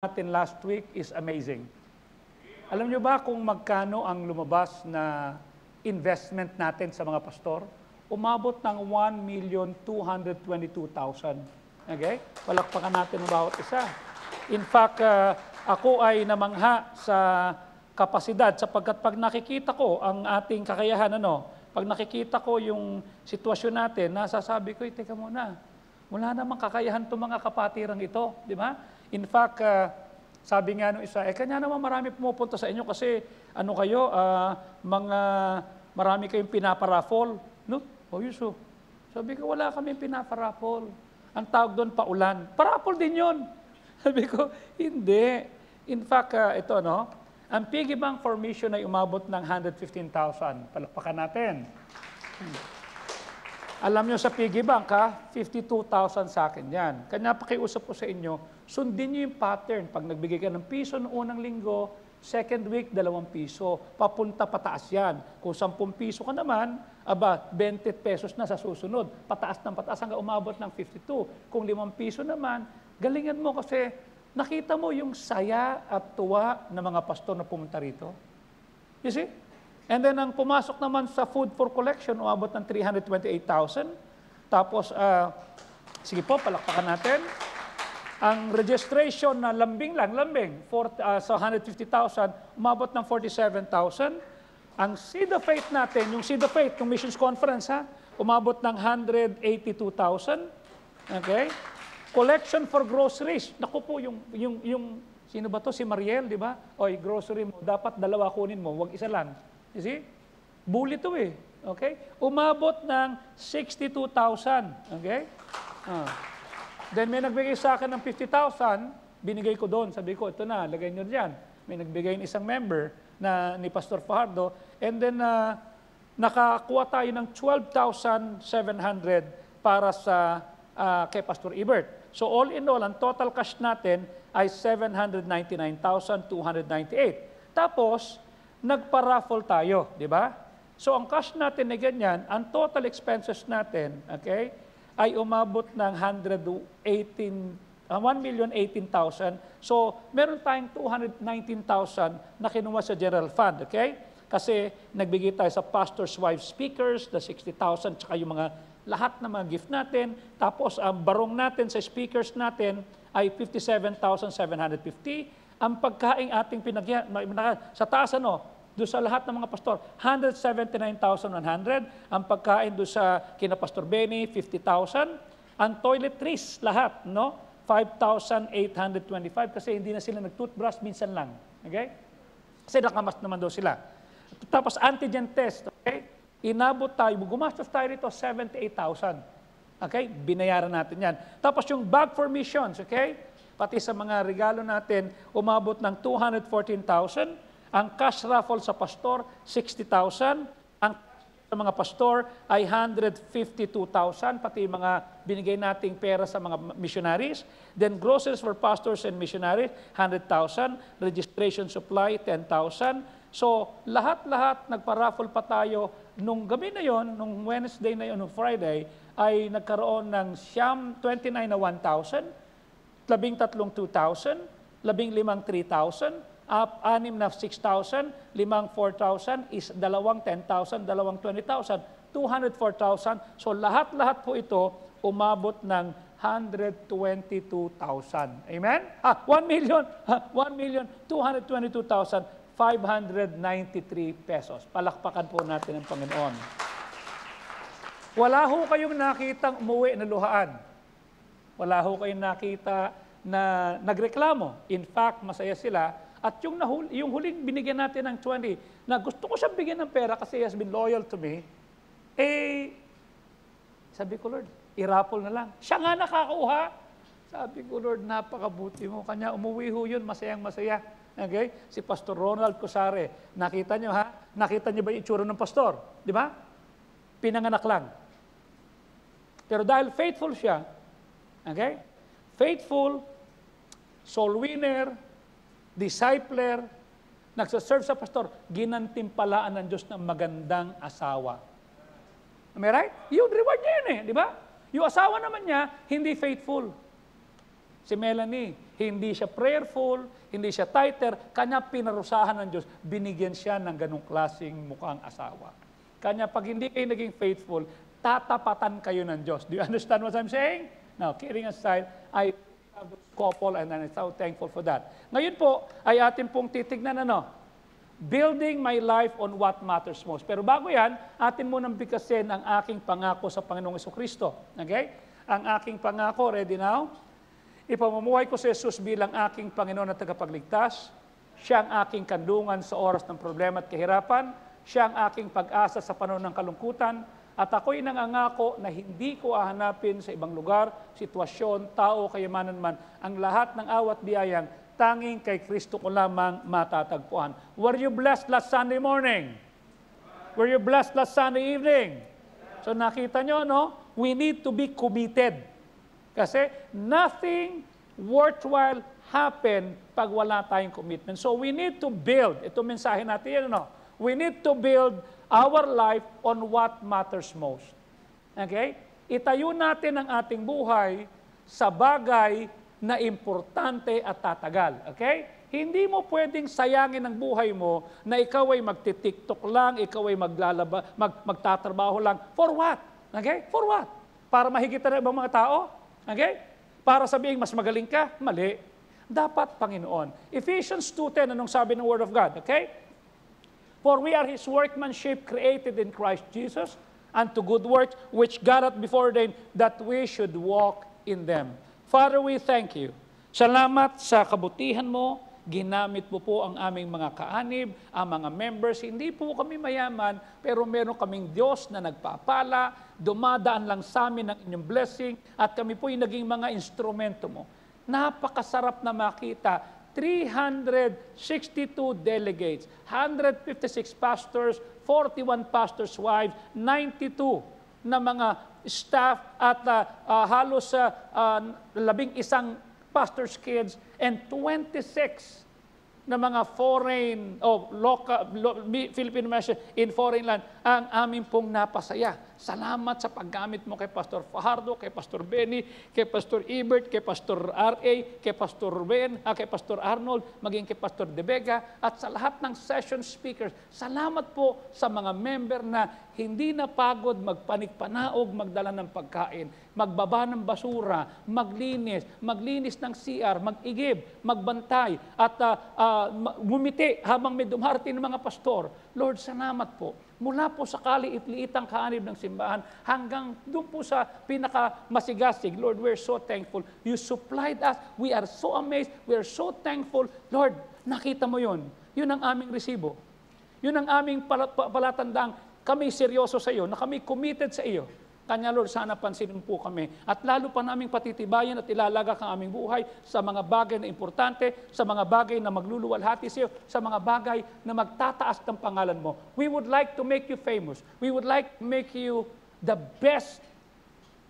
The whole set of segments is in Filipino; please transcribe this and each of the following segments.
natin last week is amazing. Alam nyo ba kung magkano ang lumabas na investment natin sa mga pastor? Umabot ng 1,222,000. Okay? Palakpakan natin ang bawat isa. In fact, ako ay namangha sa kapasidad sapagkat pag nakikita ko ang ating kakayahan, pag nakikita ko yung sitwasyon natin, nasasabi ko, teka muna, wala namang kakayahan itong mga kapatirang ito, di ba? In fact, sabi nga nung isa, kanya naman marami pumupunta sa inyo kasi marami kayong pinaparaffle. No? Yuso. Sabi ko, wala kami pinaparaffle. Ang tawag doon, paulan. Paraffle din yun. Sabi ko, hindi. In fact, ang piggy bank formation ay umabot ng 115,000. Palakpakan natin. Alam nyo sa piggy bank, 52,000 sa akin yan. Kanya pakiusap ko sa inyo, sundin nyo yung pattern. Pag nagbigay ka ng piso noong unang linggo, second week, 2 piso. Papunta pataas yan. Kung 10 piso ka naman, 20 pesos na sa susunod. Pataas ng pataas hanggang umabot ng 52. Kung 5 piso naman, galingan mo kasi nakita mo yung saya at tuwa ng mga pastor na pumunta rito. You see? And then, ang pumasok naman sa food for collection, umabot ng 328,000. Tapos, sige po, palakpakan natin. Ang registration na lambing, sa 150,000, umabot ng 47,000. Ang Seed of Faith natin, yung Seed of Faith, yung Missions Conference, umabot ng 182,000. Okay? Collection for groceries. Naku po, yung sino ba to? Si Mariel, di ba? Oy, grocery mo, dapat 2 kunin mo, wag isa lang. You see? Bully to eh. Okay? Umabot ng 62,000. Okay? Then may nagbigay sa akin ng 50,000, binigay ko doon. Sabi ko, ito na, lagay nyo dyan. May nagbigay ng isang member ni Pastor Fajardo. And then, nakakuha tayo ng 12,700 para kay Pastor Ebert. So all in all, ang total cash natin ay 799,298. Tapos, nagpa-raffle tayo, di ba? So ang cash natin na ganyan, ang total expenses natin, okay, ay umabot ng 1,018,000. So meron tayong 219,000 na kinuha sa general fund, okay? Kasi nagbigay tayo sa pastor's wife speakers, the 60,000, tsaka yung lahat ng mga gift natin. Tapos ang barong natin sa speakers natin ay 57,750. Ang pagkain ating sa taas doon sa lahat ng mga pastor, 179,100. Ang pagkain doon sa kina Pastor Benny, 50,000. Ang toiletries, lahat, 5,825 kasi hindi na sila nag-toothbrush, minsan lang. Okay? Kasi nakamas naman daw sila. Tapos antigen test, okay? Inabot tayo, gumastos tayo rito, 78,000. Okay? Binayaran natin yan. Tapos yung bag for missions, okay? Pati sa mga regalo natin, umabot ng 214,000. Ang cash raffle sa pastor, 60,000. Ang sa mga pastor ay 152,000, pati mga binigay nating pera sa mga missionaries. Then groceries for pastors and missionaries, 100,000. Registration supply, 10,000. So lahat-lahat, nagpa-raffle pa tayo. Nung gabi na yon, nung Wednesday na yon, nung Friday, ay nagkaroon ng 29 na 1,000. 13 2,000, 15 3,000, 6 na 6,000, 5 4,000, is 2 10,000, 2 20,000, 204,000. So lahat-lahat po ito umabot ng 122,000. Amen? 1,222,593 pesos. Palakpakan po natin ang Panginoon. Wala ho kayong nakitang umuwi na luhaan. Wala ho kayong nakita na nagreklamo. In fact, masaya sila. At yung huling binigyan natin ng 20, na gusto ko siya bigyan ng pera kasi he has been loyal to me, sabi ko, Lord, i-raffle na lang. Siya nga nakakauha. Sabi ko, Lord, napakabuti mo. Kanya umuwi ho yun, masayang masaya. Okay? Si Pastor Ronald Cosare. Nakita nyo Nakita nyo ba yung itsura ng pastor? Di ba? Pinanganak lang. Pero dahil faithful siya, okay? Faithful, soul winner, discipler, nagsaserve sa pastor, ginantimpalaan ng Diyos ng magandang asawa. Am I right? Yung reward niya yun di ba? Yung asawa naman niya, hindi faithful. Si Melanie, hindi siya prayerful, hindi siya tither, kanya pinarusahan ng Diyos, binigyan siya ng ganong klaseng mukhang asawa. Kanya pag hindi kayo naging faithful, tatapatan kayo ng Diyos. Do you understand what I'm saying? Now, kidding aside, I have this couple and I'm so thankful for that. Ngayon po, ay atin pong titignan building my life on what matters most. Pero bago yan, atin munang bigkasin ang aking pangako sa Panginoong Jesucristo. Okay? Ang aking pangako, ready now? Ipamumuhay ko si Jesus bilang aking Panginoon at tagapagligtas. Siya ang aking kandungan sa oras ng problema at kahirapan. Siya ang aking pag-asa sa panahon ng kalungkutan. At ako'y nangangako na hindi ko hahanapin sa ibang lugar, sitwasyon, tao, kayamanan man, ang lahat ng awat biyayang tanging kay Kristo ko lamang matatagpuan. Were you blessed last Sunday morning? Were you blessed last Sunday evening? So nakita nyo, no? We need to be committed. Kasi nothing worthwhile happen pag wala tayong commitment. So we need to build. Ito mensahe natin, we need to build our life on what matters most. Okay? Itayo natin ang ating buhay sa bagay na importante at tatagal. Okay? Hindi mo pwedeng sayangin ang buhay mo na ikaw ay magti-TikTok lang, ikaw ay magtatrabaho lang. For what? Okay? For what? Para mahigitan ng ibang mga tao? Okay? Para sabihin mas magaling ka? Mali. Dapat Panginoon. Ephesians 2:10, anong sabi ng Word of God? Okay? For we are His workmanship created in Christ Jesus unto good works which God hath before ordained that we should walk in them. Father, we thank you. Salamat sa kabutihan mo. Ginamit mo po ang aming mga kaanib, ang mga members. Hindi po kami mayaman, pero meron kaming Diyos na nagpapala, dumadaan lang sa amin ang inyong blessing, at kami po yung naging mga instrumento mo. Napakasarap na makita, 362 delegates, 156 pastors, 41 pastors' wives, 92 na mga staff, at halos 11 pastors' kids, and 26 na mga foreign, Filipino mission in foreign land, ang aming pong napasaya. Salamat sa paggamit mo kay Pastor Fajardo, kay Pastor Benny, kay Pastor Ebert, kay Pastor R.A., kay Pastor Ben, kay Pastor Arnold, maging kay Pastor De Vega, at sa lahat ng session speakers. Salamat po sa mga member na hindi napagod magpanikpanaog, magdala ng pagkain, magbaba ng basura, maglinis ng CR, mag-igib, magbantay, at gumiti habang may dumarating ng mga pastor. Lord, salamat po. Mula po sa kaliit-liitang kaanib ng simbahan hanggang doon po sa pinakamasigasig. Lord, we're so thankful. You supplied us. We are so amazed. We are so thankful. Lord, nakita mo yun. Yun ang aming resibo. Yun ang aming palatandang kami seryoso sa iyo, na kami committed sa iyo. Kanya, Lord, sana pansinin po kami. At lalo pa naming patitibayan at ilalagak ang aming buhay sa mga bagay na importante, sa mga bagay na magluluwalhati sa iyo, sa mga bagay na magtataas ng pangalan mo. We would like to make you famous. We would like to make you the best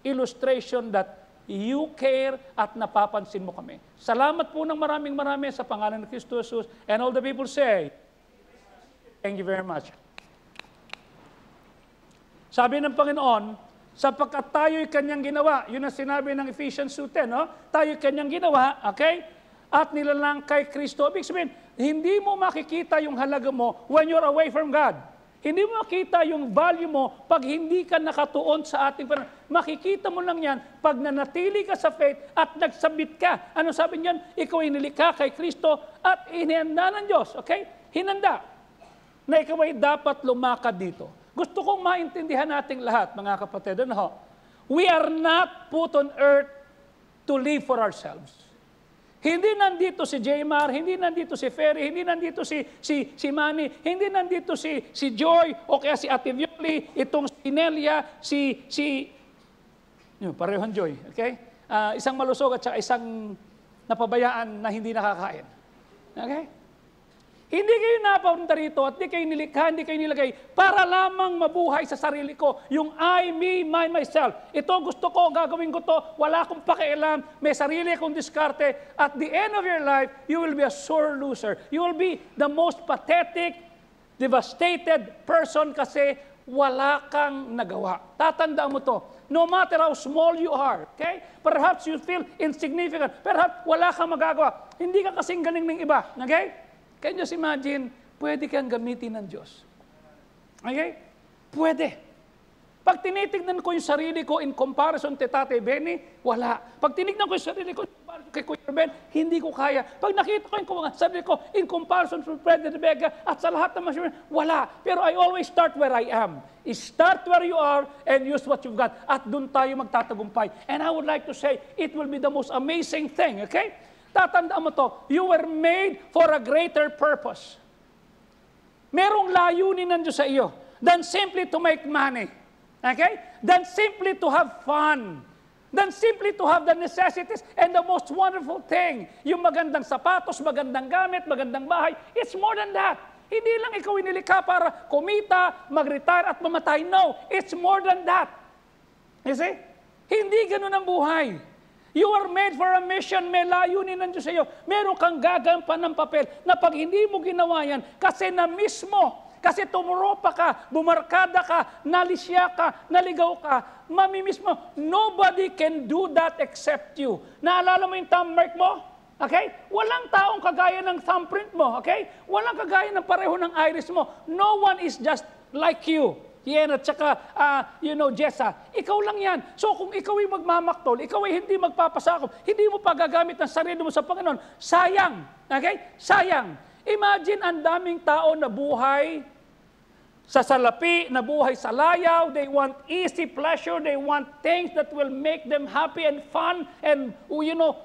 illustration that you care at napapansin mo kami. Salamat po ng maraming sa pangalan ng Kristo Jesus. And all the people say, thank you very much. Sabi ng Panginoon, sapagkat tayo'y kanyang ginawa. Yun ang sinabi ng Ephesians 2:10, no? Tayo'y kanyang ginawa, okay? At nilalang kay Kristo. Ibig sabihin, hindi mo makikita yung halaga mo when you're away from God. Hindi mo makita yung value mo pag hindi ka nakatuon sa ating Panginoon. Makikita mo lang yan pag nanatili ka sa faith at nagsabit ka. Ano sabi niyan? Ikaw ay nilikha kay Kristo at hinanda ng Diyos, okay? Hinanda na ikaw ay dapat lumakad dito. Gusto kong maintindihan nating lahat, mga kapatid. We are not put on earth to live for ourselves. Hindi nandito si Jaymar, hindi nandito si Ferry, hindi nandito si Manny, hindi nandito si Joy, o kaya si Ate Violi, itong si Nelia, parehong Joy, okay? Isang malusog at saka isang napabayaan na hindi nakakain. Okay? Hindi kayo napunta rito at hindi kayo nilikha, hindi kayo nilagay para lamang mabuhay sa sarili ko. Yung I, me, myself. Ito gusto ko, gagawin ko to, wala akong pakialam, may sarili akong diskarte. At the end of your life, you will be a sore loser. You will be the most pathetic, devastated person kasi wala kang nagawa. Tatandaan mo to. No matter how small you are, okay? Perhaps you feel insignificant. Perhaps wala kang magagawa. Hindi ka kasing galing ng iba. Okay? Can you just imagine, pwede kang gamitin ng Diyos. Okay? Pwede. Pag tinitignan ko yung sarili ko in comparison kay Tatay Benny, wala. Pag tinignan ko yung sarili ko in comparison kay Kuya Ben, hindi ko kaya. Pag nakita ko yung sarili ko in comparison to Fred and Rebecca at sa lahat ng mga wala. Pero I always start where I am. Start where you are and use what you've got. At doon tayo magtatagumpay. And I would like to say, it will be the most amazing thing, okay? Tatandaan mo to, you were made for a greater purpose. Merong layunin ng Diyos sa iyo than simply to make money. Okay? Than simply to have fun. Than simply to have the necessities and the most wonderful thing. Yung magandang sapatos, magandang gamit, magandang bahay. It's more than that. Hindi lang ikaw inilikha para kumita, mag-retire at mamatay. No, it's more than that. You see? Hindi ganun ang buhay. You are made for a mission, may layunin ng Diyos sa iyo. Meron kang gagampan ng papel na pag hindi mo ginawa yan, kasi na-miss mo, kasi tumuropa ka, bumarkada ka, nalisya ka, naligaw ka, mamimiss mo. Nobody can do that except you. Naalala mo yung thumb mark mo? Okay? Walang taong kagaya ng thumbprint mo. Okay? Walang kagaya ng pareho ng iris mo. No one is just like you. Yan at saka, Jessa, ikaw lang yan. So kung ikaw ay magmamaktol, ikaw ay hindi magpapasakop, hindi mo pa gagamit ng sarili mo sa Panginoon, sayang. Okay? Sayang. Imagine ang daming tao na buhay sa salapi, na buhay sa layaw. They want easy pleasure. They want things that will make them happy and fun and,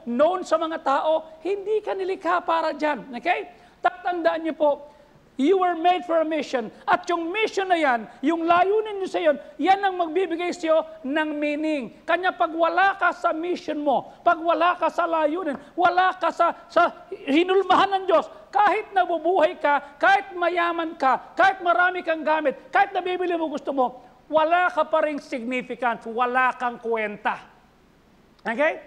known sa mga tao. Hindi ka nilikha para dyan. Okay? Tatandaan niyo po, you were made for a mission. At yung mission na yan, yung layunin niyo sa yon, yan ang magbibigay sa iyo ng meaning. Kanya pag wala ka sa mission mo, pag wala ka sa layunin, wala ka sa hinulmahan ng Diyos, kahit nabubuhay ka, kahit mayaman ka, kahit marami kang gamit, kahit nabibili mo gusto mo, wala ka pa ring significance, wala kang kwenta. Okay?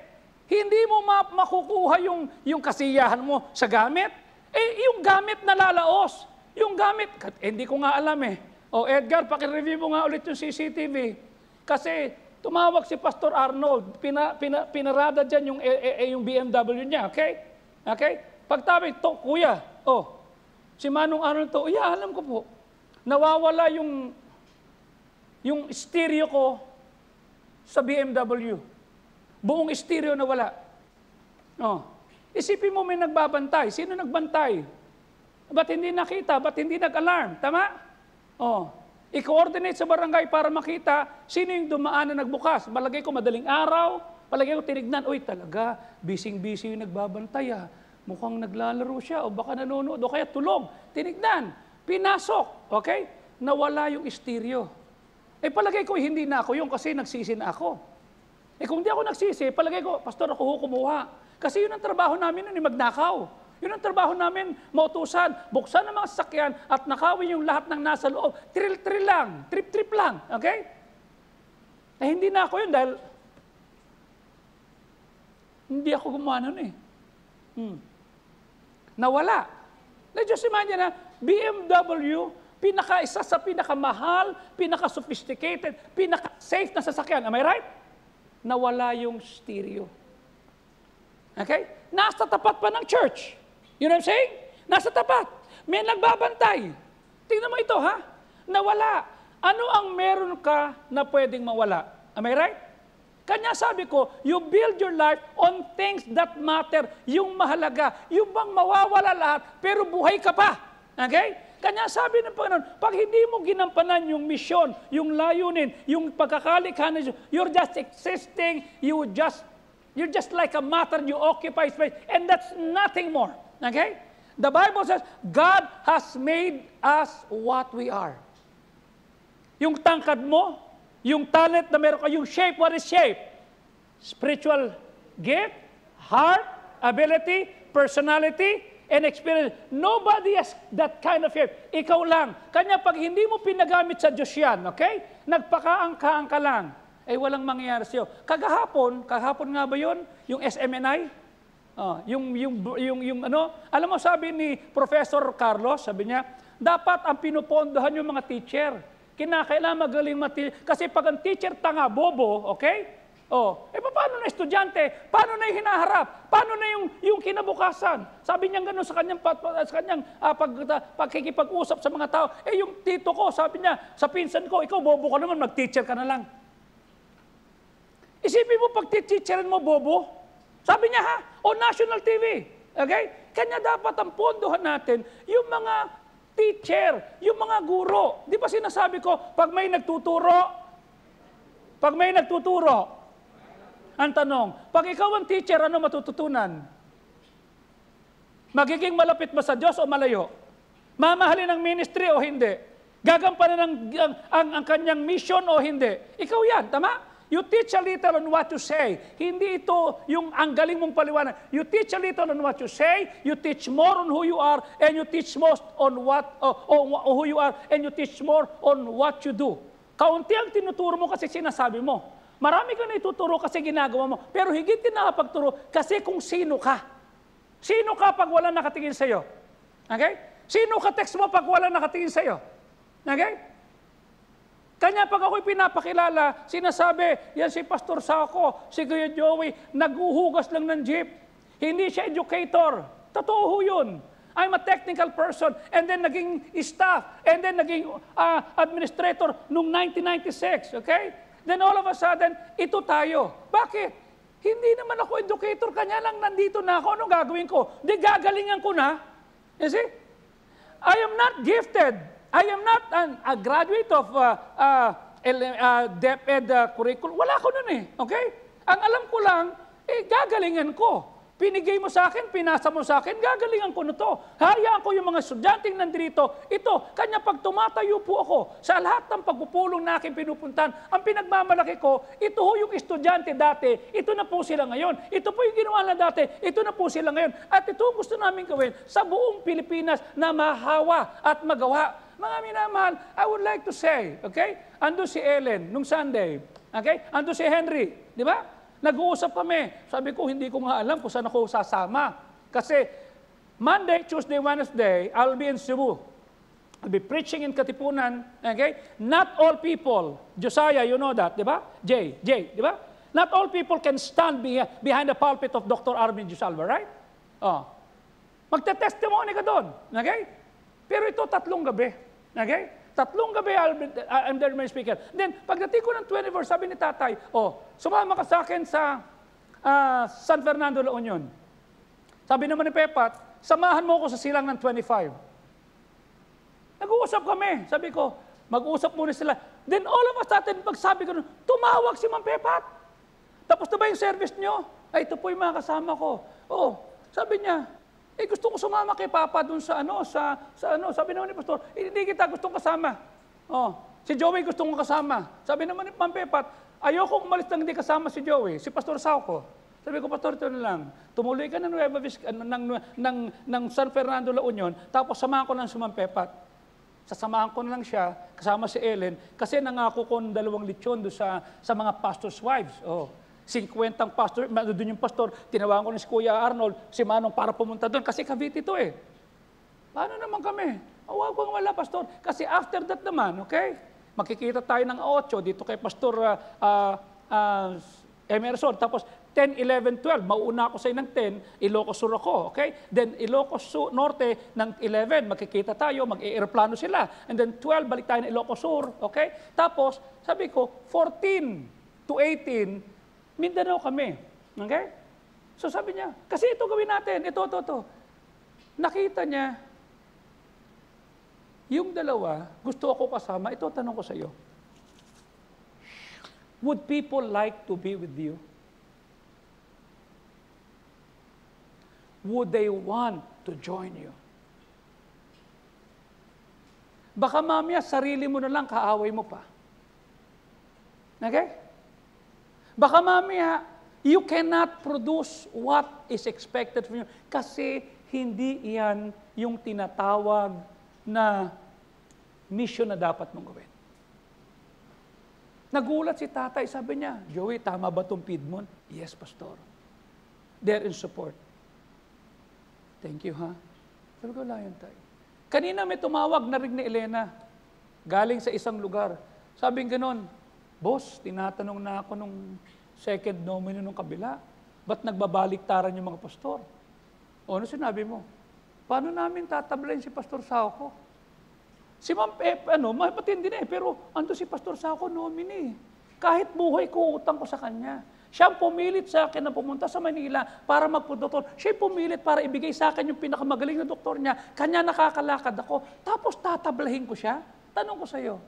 Hindi mo makukuha yung kasiyahan mo sa gamit. Yung gamit na lalaos. Yung gamit, hindi ko nga alam eh. Edgar, pakireview mo nga ulit yung CCTV. Kasi tumawag si Pastor Arnold, pinarada dyan yung BMW niya, okay? Okay? Pagtabi, kuya, si Manong Arnold to, alam ko po, nawawala yung stereo ko sa BMW. Buong stereo nawala. Isipin mo may nagbabantay. Sino nagbantay? Ba't hindi nakita? Ba't hindi nag-alarm? Tama? I-coordinate sa barangay para makita sino yung dumaan na nagbukas. Palagay ko madaling araw. Palagay ko tinignan, talaga, busy-busy yung nagbabantay. Mukhang naglalaro siya o baka nanonood o kaya tulog. Tinignan. Pinasok. Okay? Nawala yung stereo. Palagay ko hindi na ako yung kasi nagsisi na ako. Kung di ako nagsisi, palagay ko, Pastor, ako kumuha. Kasi yun ang trabaho namin nun, magnakaw. Yun ang trabaho namin, mautusan, buksan ang mga sasakyan at nakawin yung lahat ng nasa loob. Trip-trip lang, trip-trip lang. Okay? Hindi na ako yun dahil hindi ako gumawa nun eh. Nawala. Let's just imagine na BMW, isa sa pinakamahal, pinaka-sophisticated, pinaka-safe na sasakyan. Am I right? Nawala yung stereo. Okay? Nasa tapat pa ng church. You know what I'm saying? Nasa tapat. May nagbabantay. Tingnan mo ito, ha? Nawala. Ano ang meron ka na pwedeng mawala? Am I right? Kanya sabi ko, you build your life on things that matter. Yung mahalaga. Yung bang mawawala lahat, pero buhay ka pa. Okay? Kanya sabi ng Panginoon, pag hindi mo ginampanan yung misyon, yung layunin, yung pagkakalikha ng Diyos, you're just existing, you're just like a matter, you occupy space, and that's nothing more. Okay? The Bible says, God has made us what we are. Yung tangkad mo, yung talent na meron ka, yung shape, what is shape? Spiritual gift, heart, ability, personality, and experience. Nobody has that kind of shape. Ikaw lang. Kanya pag hindi mo pinagamit sa Diyos yan, okay? Nagpakaangka ka lang. Walang mangyayari sa'yo. Kahapon nga ba yun? Yung SMNI? Alam mo, sabi ni Professor Carlos, sabi niya, dapat ang pinupondohan yung mga teacher. Kinakailangan magaling kasi pag ang teacher tanga, bobo, okay? Paano na estudyante? Paano na yung hinaharap? Paano na yung kinabukasan? Sabi niya gano'n sa kanyang pagkikipag-usap sa mga tao. Yung tito ko, sabi niya, sa pinsan ko, ikaw bobo ka naman, mag-teacher ka na lang. Isipin mo, pag teacherin mo, bobo. Sabi niya national TV. Okay? Kanya dapat ang pondohan natin yung mga teacher, yung mga guro. Di ba sinasabi ko, pag may nagtuturo, ang tanong, pag ikaw ang teacher, ano matututunan? Magiging malapit ba sa Diyos o malayo? Mamahalin ang ministry o hindi? Gagampanan ang kanyang mission o hindi? Ikaw yan, tama? You teach a little on what you say. Hindi ito yung ang galing mong paliwanag. You teach a little on what you say, you teach more on who you are, and you teach most on who you are, and you teach more on what you do. Kaunti ang tinuturo mo kasi sinasabi mo. Marami ka na ituturo kasi ginagawa mo. Pero higit din nakapagturo kasi kung sino ka. Sino ka pag wala nakatingin sa'yo? Okay? Sino ka text mo pag wala nakatingin sa'yo? Okay? Kanya pag ako'y pinapakilala, sinasabi, yan si Pastor Sako, si Kuya Joey, naghuhugas lang ng jeep. Hindi siya educator. Totoo ho yun. I'm a technical person, and then naging staff, and then naging administrator noong 1996, okay? Then all of a sudden, ito tayo. Bakit? Hindi naman ako educator, kanya lang nandito na ako. Anong gagawin ko? Di gagalingan ko na. You see? I am not gifted. I am not a graduate of DepEd curriculum. Wala ko nun eh. Okay? Ang alam ko lang, gagalingan ko. Pinigay mo sa akin, pinasa mo sa akin, gagalingan ko na to. Hayaan ko yung mga estudyanteng nandito. Ito, kanya pag tumatayo po ako sa lahat ng pagpupulong na aking pinupuntan, ang pinagmamalaki ko, ito ho yung estudyante dati, ito na po sila ngayon. Ito po yung ginawa na dati, ito na po sila ngayon. At ito ang gusto namin gawin sa buong Pilipinas na mahawa at magawa. Mga minamahal, I would like to say, okay? Ando si Ellen nung Sunday. Okay? Ando si Henry. Di ba? Nag-uusap kami. Sabi ko, hindi ko nga alam kung saan ako sasama. Kasi Monday, Tuesday, Wednesday, I'll be in Cebu. I'll be preaching in Katipunan. Okay? Not all people, Josiah, you know that, di ba? Jay, di ba? Not all people can stand behind the pulpit of Dr. Armin Gisalva, right? Magte-testimony ka doon. Okay? Pero ito, 3 gabi. Okay? 3 gabi, I'm the main speaker. Then, pagdating ko ng 24, sabi ni tatay, sumama ka sa akin sa San Fernando, La Union. Sabi naman ni Pepat, samahan mo ako sa silang ng 25. Nag-uusap kami. Sabi ko, mag-uusap muna sila. Then all of a sudden, pagsabi ko, tumawag si Ma'am Pepat. Tapos na ba yung service nyo? Ito po yung mga kasama ko. Sabi niya, gusto ko sumama kay Papa dun sa sabi naman ni Pastor, hindi kita gustong kasama. Si Joey gustong kasama. Sabi naman ni Ma'am Pepat, ayoko umalis nang hindi kasama si Joey, si Pastor Sauco. Sabi ko, Pastor, ito na lang. Tumuloy ka ng ng San Fernando, La Union, tapos samahan ko lang si Ma'am Pepat. Sasamahan ko na lang siya, kasama si Ellen, kasi nangako ko ng 2 lechon doon sa mga pastor's wives. 50 pastor, doon yung pastor, tinawagan ko ni si Kuya Arnold, si Manong para pumunta doon, kasi Cavite ito eh. Paano naman kami? Huwag bang wala, pastor. Kasi after that naman, okay, makikita tayo ng 8 dito kay Pastor Emerson, tapos 10, 11, 12, mauna ako sa ng 10, Ilocos Sur ako, okay? Then Ilocos Norte ng 11, makikita tayo, mag-aeroplano sila. And then 12, balik tayo ng Ilocos Sur, okay? Tapos, sabi ko, 14 to 18, Mindanao kami. Okay? So sabi niya, kasi ito gawin natin, ito. Nakita niya, yung dalawa, gusto ako kasama, ito tanong ko sa iyo. Would people like to be with you? Would they want to join you? Baka mamaya, sarili mo na lang, kaaway mo pa. Okay? Baka mamaya, you cannot produce what is expected from you kasi hindi iyan yung tinatawag na mission na dapat mong gawin. Nagulat si tatay, sabi niya, Joey, tama ba itong Piedmont? Yes, Pastor. They're in support. Thank you, ha? Sabi ko, wala yun tayo. Kanina may tumawag, narinig ni Elena. galing sa isang lugar. Sabi ganon, boss, tinatanong na ako nung second nominee nung kabila, ba't nagbabaliktaran yung mga pastor? O ano sinabi mo? Paano namin tatablayin si Pastor Sauko? Si Ma'am, matindi na pero ando si Pastor Sauko nominee. Kahit buhay ko, utang ko sa kanya. Siya pumilit sa akin na pumunta sa Manila para magpo-doktor. Siya pumilit para ibigay sa akin yung pinakamagaling na doktor niya. Kanya nakakalakad ako. Tapos tatablahin ko siya. Tanong ko sa iyo,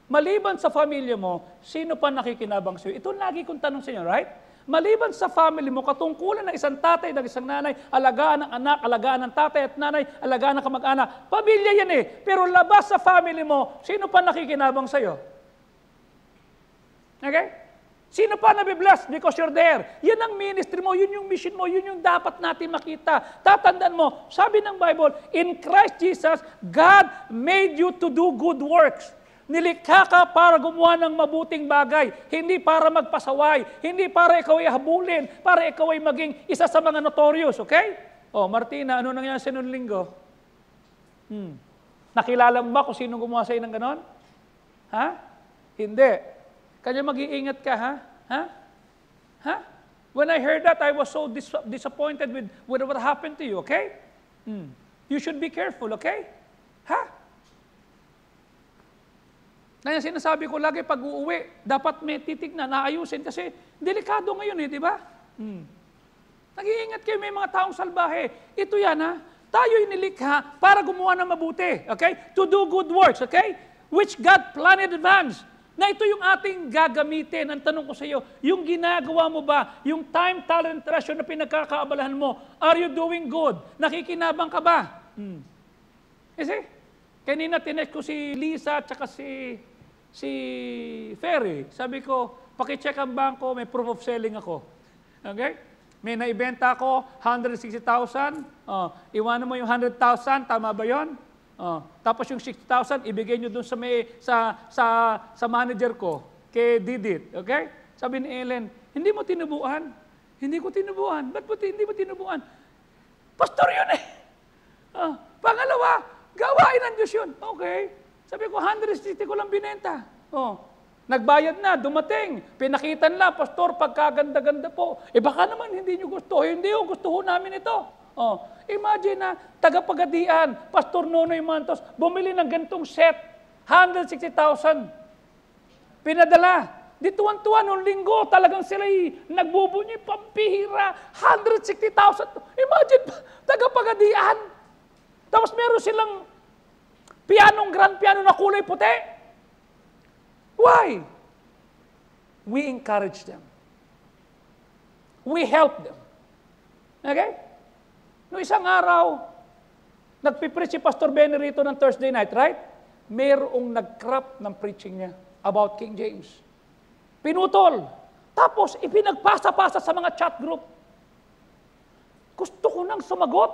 maliban sa pamilya mo, sino pa nakikinabang sa iyo? Ito lagi kong tanong sa inyo, right? Maliban sa family mo, katungkulan ng isang tatay, ng isang nanay, alagaan ng anak, alagaan ng tatay at nanay, alagaan ng kamag-anak. Pamilya yan eh. Pero labas sa family mo, sino pa nakikinabang sa iyo? Okay? Sino pa nabibless because you're there? Yan ang ministry mo, yun yung mission mo, yun yung dapat natin makita. Tatandaan mo, sabi ng Bible, in Christ Jesus, God made you to do good works. Nilikha ka para gumawa ng mabuting bagay, hindi para magpasaway, hindi para ikaw ay habulin, para ikaw ay maging isa sa mga notorious, okay? Oh, Martina, ano nangyari sa noong linggo? Nakilala mo ba kung sino gumawa sa'yo ng ganon? Ha? Hindi. Kanya mag-iingat ka, ha? Ha? Ha? When I heard that, I was so disappointed with what happened to you, okay? You should be careful, okay? Ha? Kaya sinasabi ko lagi pag uuwi, dapat may titignan, naayusin kasi delikado ngayon eh, di ba? Nag-iingat kayo, may mga taong salbahe. Ito yan ha, tayo'y nilikha para gumawa ng mabuti, okay? To do good works, okay? Which God planned in advance. Na ito yung ating gagamitin. Ang tanong ko sa iyo, yung ginagawa mo ba, yung time, talent, treasure na pinagkakaabalahan mo, are you doing good? Nakikinabang ka ba? Kasi, kanina tinext ko si Lisa at saka si Ferry. Sabi ko, pakicheck ang bangko, may proof of selling ako. Okay? May naibenta ako, 160,000. Iwanan mo yung 100,000, tama ba yun? Tapos yung 60,000, ibigay nyo dun sa manager ko, kay Didit. Okay? Sabi ni Ellen, hindi mo tinubuan. Hindi ko tinubuan. Ba't hindi mo tinubuan? Pastor yun eh. Pangalawa, gawain ng Diyos yun. Okay. Sabi ko, 160 ko lang binenta. Nagbayad na, dumating. Pinakitan na, Pastor, pagkaganda-ganda po. Baka naman hindi nyo gusto. Hindi ho, gusto ho namin ito. Imagine na, tagapagadian, Pastor Nonoy Mantos, bumili ng gantong set, 160,000. Pinadala. Di tuwan-tuwa nung linggo, talagang sila'y nagbubunyi, pampihira, 160,000. Imagine, tagapagadian. Tapos meron silang grand piano na kulay puti. Why? We encourage them. We help them. Okay? Noong isang araw, nagpipreach si Pastor Benny rito ng Thursday night, right? Mayroong nag-crop ng preaching niya about King James. Pinutol. Tapos, ipinagpasa-pasa sa mga chat group. Gusto ko nang sumagot.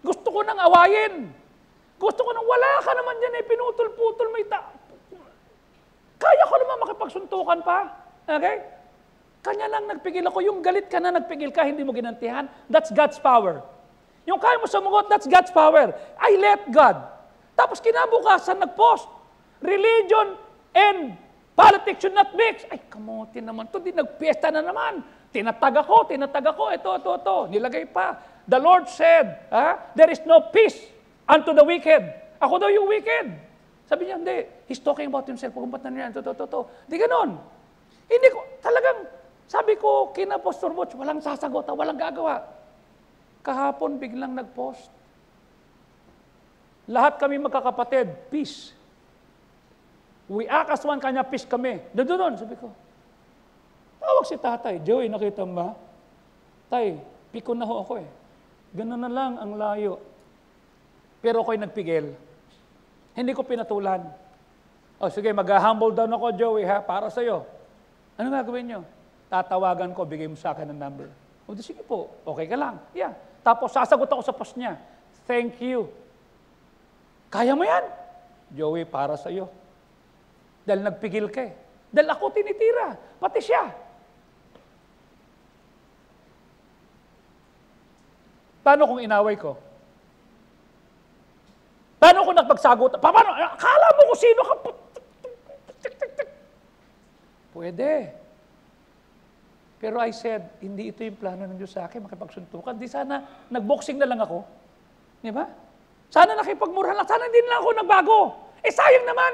Gusto ko nang awayin. Gusto ko nang wala ka naman dyan pinutol-putol, kaya ko naman makipagsuntukan pa. Okay? Kanya lang nagpigil ako. Yung galit ka na nagpigil ka, hindi mo ginantihan, that's God's power. Yung kaya mo sumagot, that's God's power. I let God. Tapos kinabukasan, nag-post. Religion and politics should not mix. Ay, kamote naman to, di nagpiesta na naman. Tinatag ako, ito. Nilagay pa. The Lord said, there is no peace unto the wicked. Ako daw yung wicked. Sabi niya, hindi. He's talking about himself. Pagkumpat na niya, Di ganon. Hindi ko, talagang, sabi ko, kina Pastor Butch, walang sasagot, walang gagawa. Kahapon, biglang nag-post. Lahat kami magkakapatid, peace. We act as one, kanya peace kami. Doon, sabi ko. Tawag si tatay. Joey, nakita mo ba? Tay, pikon na ho ako eh. Ganun na lang ang layo. Pero ako'y nagpigil. Hindi ko pinatulan. Sige, mag-humble down ako, Joey, para sa'yo. Ano gagawin nyo? Tatawagan ko, bigay mo sa akin ng number. Sige po, okay ka lang. Yeah. Tapos sasagot ako sa post niya. Thank you. Kaya mo yan? Joey, para sa'yo. Dahil nagpigil ka eh. Dahil ako tinitira. Pati siya. Paano kung inaway ko? Paano kung nagpagsagot? Paano? Akala mo kung sino ka? Pwede. Pero I said, hindi ito yung plano ng Diyos sa akin, makipagsuntukan. Di sana, nagboxing na lang ako. Di ba? Sana nakipagmurahan lang. Sana hindi na lang ako nagbago. Sayang naman.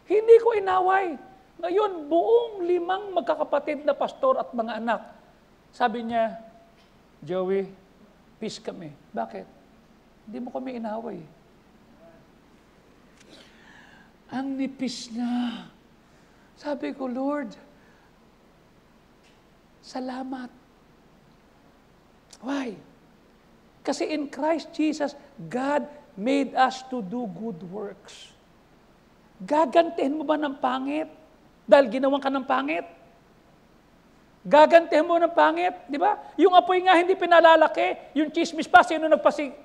Hindi ko inaway. Ngayon, buong 5 magkakapatid na pastor at mga anak. Sabi niya, Joey, peace kami. Bakit? Hindi mo kami inaway. Ang nipis na. Sabi ko, Lord, salamat. Why? Kasi in Christ Jesus, God made us to do good works. Gagantihin mo ba ng pangit? Dahil ginawan ka ng pangit? Gagantihin mo ng pangit, di ba? Yung apoy nga hindi pinalalaki, yung chismis pa, sino nagpasig?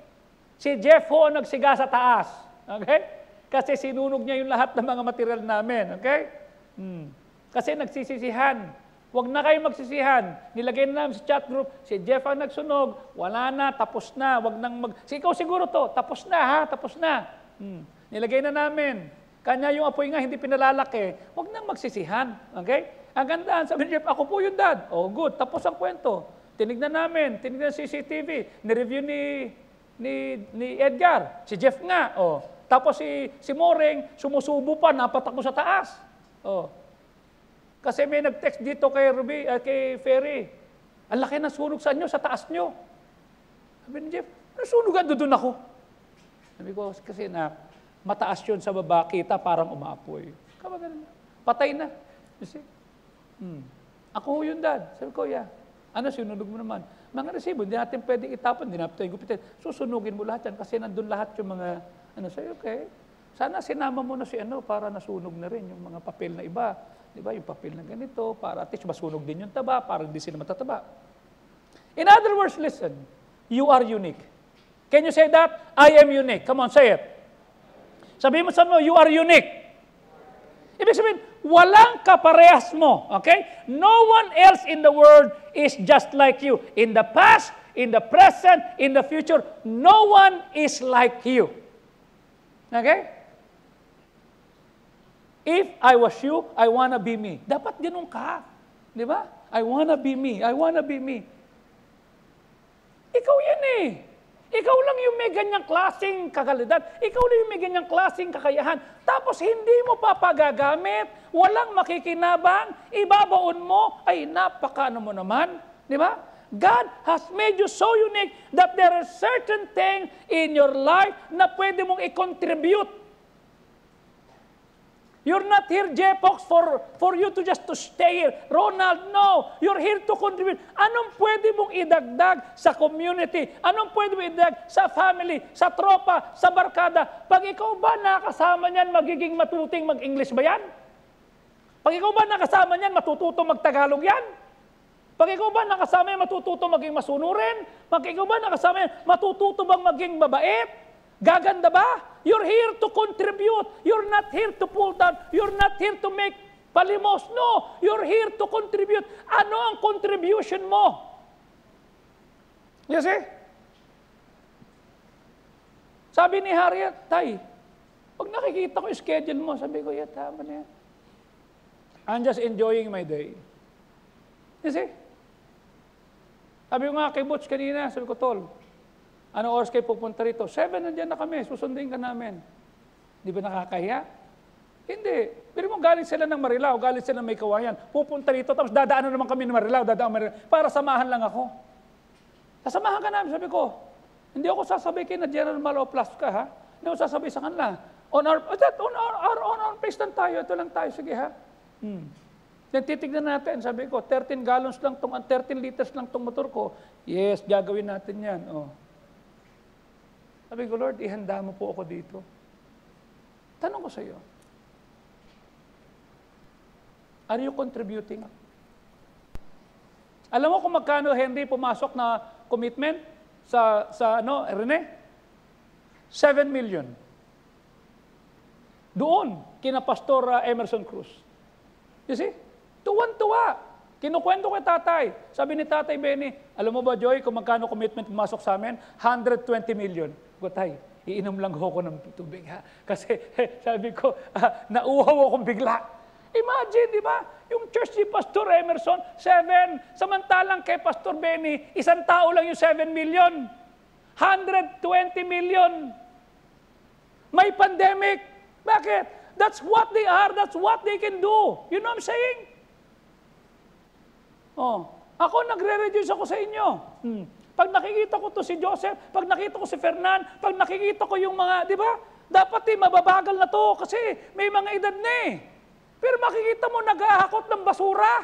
Si Jeff Ho nagsiga sa taas. Okay? Kasi sinunog niya yung lahat ng mga material namin. Okay? Kasi nagsisisihan. Huwag na kayo magsisihan. Nilagay na namin sa chat group, si Jeff ang nagsunog, wala na, tapos na, huwag nang ikaw siguro to, tapos na ha, tapos na. Nilagay na namin. Kanya yung apoy nga hindi pinalalaki, huwag nang magsisihan. Okay? Ang gandaan, sabi ni Jeff, ako po yung dad. Oh, good, tapos ang kwento. Tinignan namin, tinignan CCTV, ni-review ni Edgar, si Jeff nga. Oh. Tapos si Moreng, sumusubo pa, napatak mo sa taas. Oh. Kasi may nag-text dito kay Ferry. Ang laki ng sunog sa inyo, sa taas nyo. Sabi ni Jeff, nasunugan doon ako. Sabi ko, kasi mataas yun sa baba, kita parang umaapoy. Patay na. You see? Ako yun, Dad. Sabi ko, yeah. Ano, sinunog mo naman? Mga resibo, hindi natin pwedeng itapon, hindi natin gupitin. Susunugin mo lahat yan kasi nandun lahat yung mga, sabi, okay. Sana sinama mo na si para nasunog na rin yung mga papel na iba. Di ba? Yung papel na ganito, para at least masunog din yung taba, para hindi sila matataba. In other words, listen, you are unique. Can you say that? I am unique. Come on, say it. Sabihin mo sa mo, you are unique. Ibig sabihin, walang kaparehas mo. Okay? No one else in the world is just like you. In the past, in the present, in the future, no one is like you. Okay? If I was you, I wanna be me. Dapat ganun ka. Di ba? I wanna be me. I wanna be me. Ikaw yan eh. Ikaw lang yung may ganyang klaseng kakalidad. Ikaw lang yung may ganyang klaseng kakayahan. Tapos hindi mo pa pagagamit. Walang makikinabang. Ibabaon mo. Ay, napaka mo naman. Di ba? God has made you so unique that there are certain things in your life na pwede mong i-contribute. You're not here, Jepox, for you to just to stay here. Ronald, no. You're here to contribute. Anong pwede mong idagdag sa community? Anong pwede mong idagdag sa family, sa tropa, sa barkada? Pag ikaw ba nakasama niyan, magiging matuting mag-English ba yan? Pag ikaw ba nakasama niyan, matututo mag-Tagalog yan? Pag ikaw ba nakasama yan, matututo maging masunurin? Pag ikaw ba nakasama yan, matututo bang maging mabait? Gaganda ba? You're here to contribute. You're not here to pull down. You're not here to make palimos. No, you're here to contribute. Ano ang contribution mo? You see? Sabi ni Harriet, Tay, pag nakikita ko yung schedule mo, sabi ko, yeah, tama na yan. I'm just enjoying my day. You see? Sabi ko nga kay Butch kanina, sabi ko, Tol, ano oras kayo pupunta rito? 7, nandiyan na kami, susundin ka namin. Di ba nakakahiya? Hindi. Pero mo galing sila ng Marilao, galing sila ng May Kawayan. Pupunta rito, tapos dadaanan naman kami ng Marilao, para samahan lang ako. Sasamahan ka namin, sabi ko. Hindi ako sasabay kayo na General Maloplas ka, ha? Hindi ako sasabay sa kanila. On our pace lang tayo, ito lang tayo, sige ha? Then titignan natin, sabi ko, 13 gallons lang, 13 liters lang tong motor ko. Yes, gagawin natin yan. Oh. Sabi ko, Lord, ihanda mo po ako dito. Tanong ko sa iyo, are you contributing? Alam mo kung magkano, Henry, pumasok na commitment sa Rene? 7 million. Doon, kina Pastor Emerson Cruz. You see? Tuwan-tuwa. Kinukwento ko kay tatay. Sabi ni Tatay Benny, alam mo ba, Joy, kung magkano commitment pumasok sa amin? 120 million. Tay, iinom lang ho ko ng tubig ha. Kasi sabi ko, nauhaw akong bigla. Imagine, di ba? Yung church ni Pastor Emerson, 7. Samantalang kay Pastor Benny, isang tao lang yung 7 million. 120 million. May pandemic. Bakit? That's what they are. That's what they can do. You know what I'm saying? Oh, ako nagre-reduce ako sa inyo. Pag nakikita ko to si Joseph, pag nakita ko si Fernan, pag nakikita ko yung mga, di ba? Dapat mababagal na to kasi may mga edad na eh. Pero makikita mo, nag-aakot ng basura.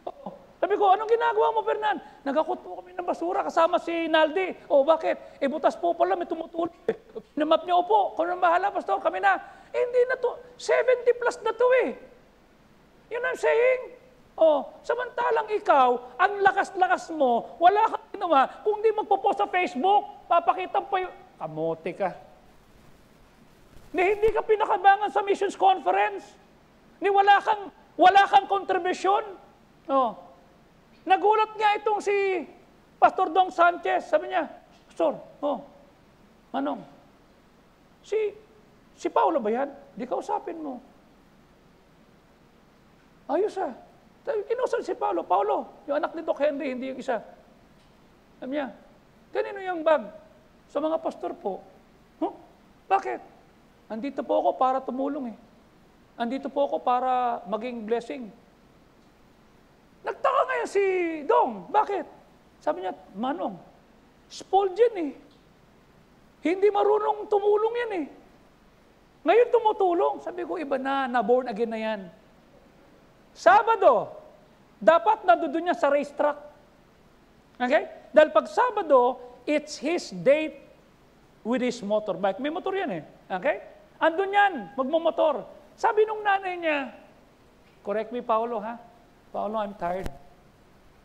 Oh, sabi ko, anong ginagawa mo, Fernan? Nag-akot po kami ng basura kasama si Naldi. Oh, bakit? Butas po pala, may tumutulog. Pinamap niyo po. Kung nang bahala, Pastor, kami na. Hindi na to. 70 plus na to eh. You know what I'm saying? Oh, samantalang ikaw, ang lakas-lakas mo, wala kang ginawa, kung di magpo-post sa Facebook, papakita pa yung, kamote ka. Hindi ka pinakabangan sa missions conference. Wala kang contribution. Oh. Nagulat nga itong si Pastor Dong Sanchez, sabi niya, Pastor, Manong, si Paulo ba yan? Di kausapin mo. Ayos Kinusap si Paulo, yung anak ni Doc Henry, hindi yung isa. Sabi niya, kanino yung bag? Sa mga pastor po. Bakit? Andito po ako para tumulong eh. Andito po ako para maging blessing. Nagtaka ngayon si Dong. Bakit? Sabi niya, Manong, spoiled yan eh. Hindi marunong tumulong yan eh. Ngayon tumutulong. Sabi ko, iba na born again na yan. Sabado, dapat nandoon niya sa racetrack. Okay? Dahil pag Sabado, it's his date with his motorbike. May motor yan eh. Okay? Andun yan, magmumotor. Sabi nung nanay niya, correct me, Paulo, ha? Paulo, I'm tired.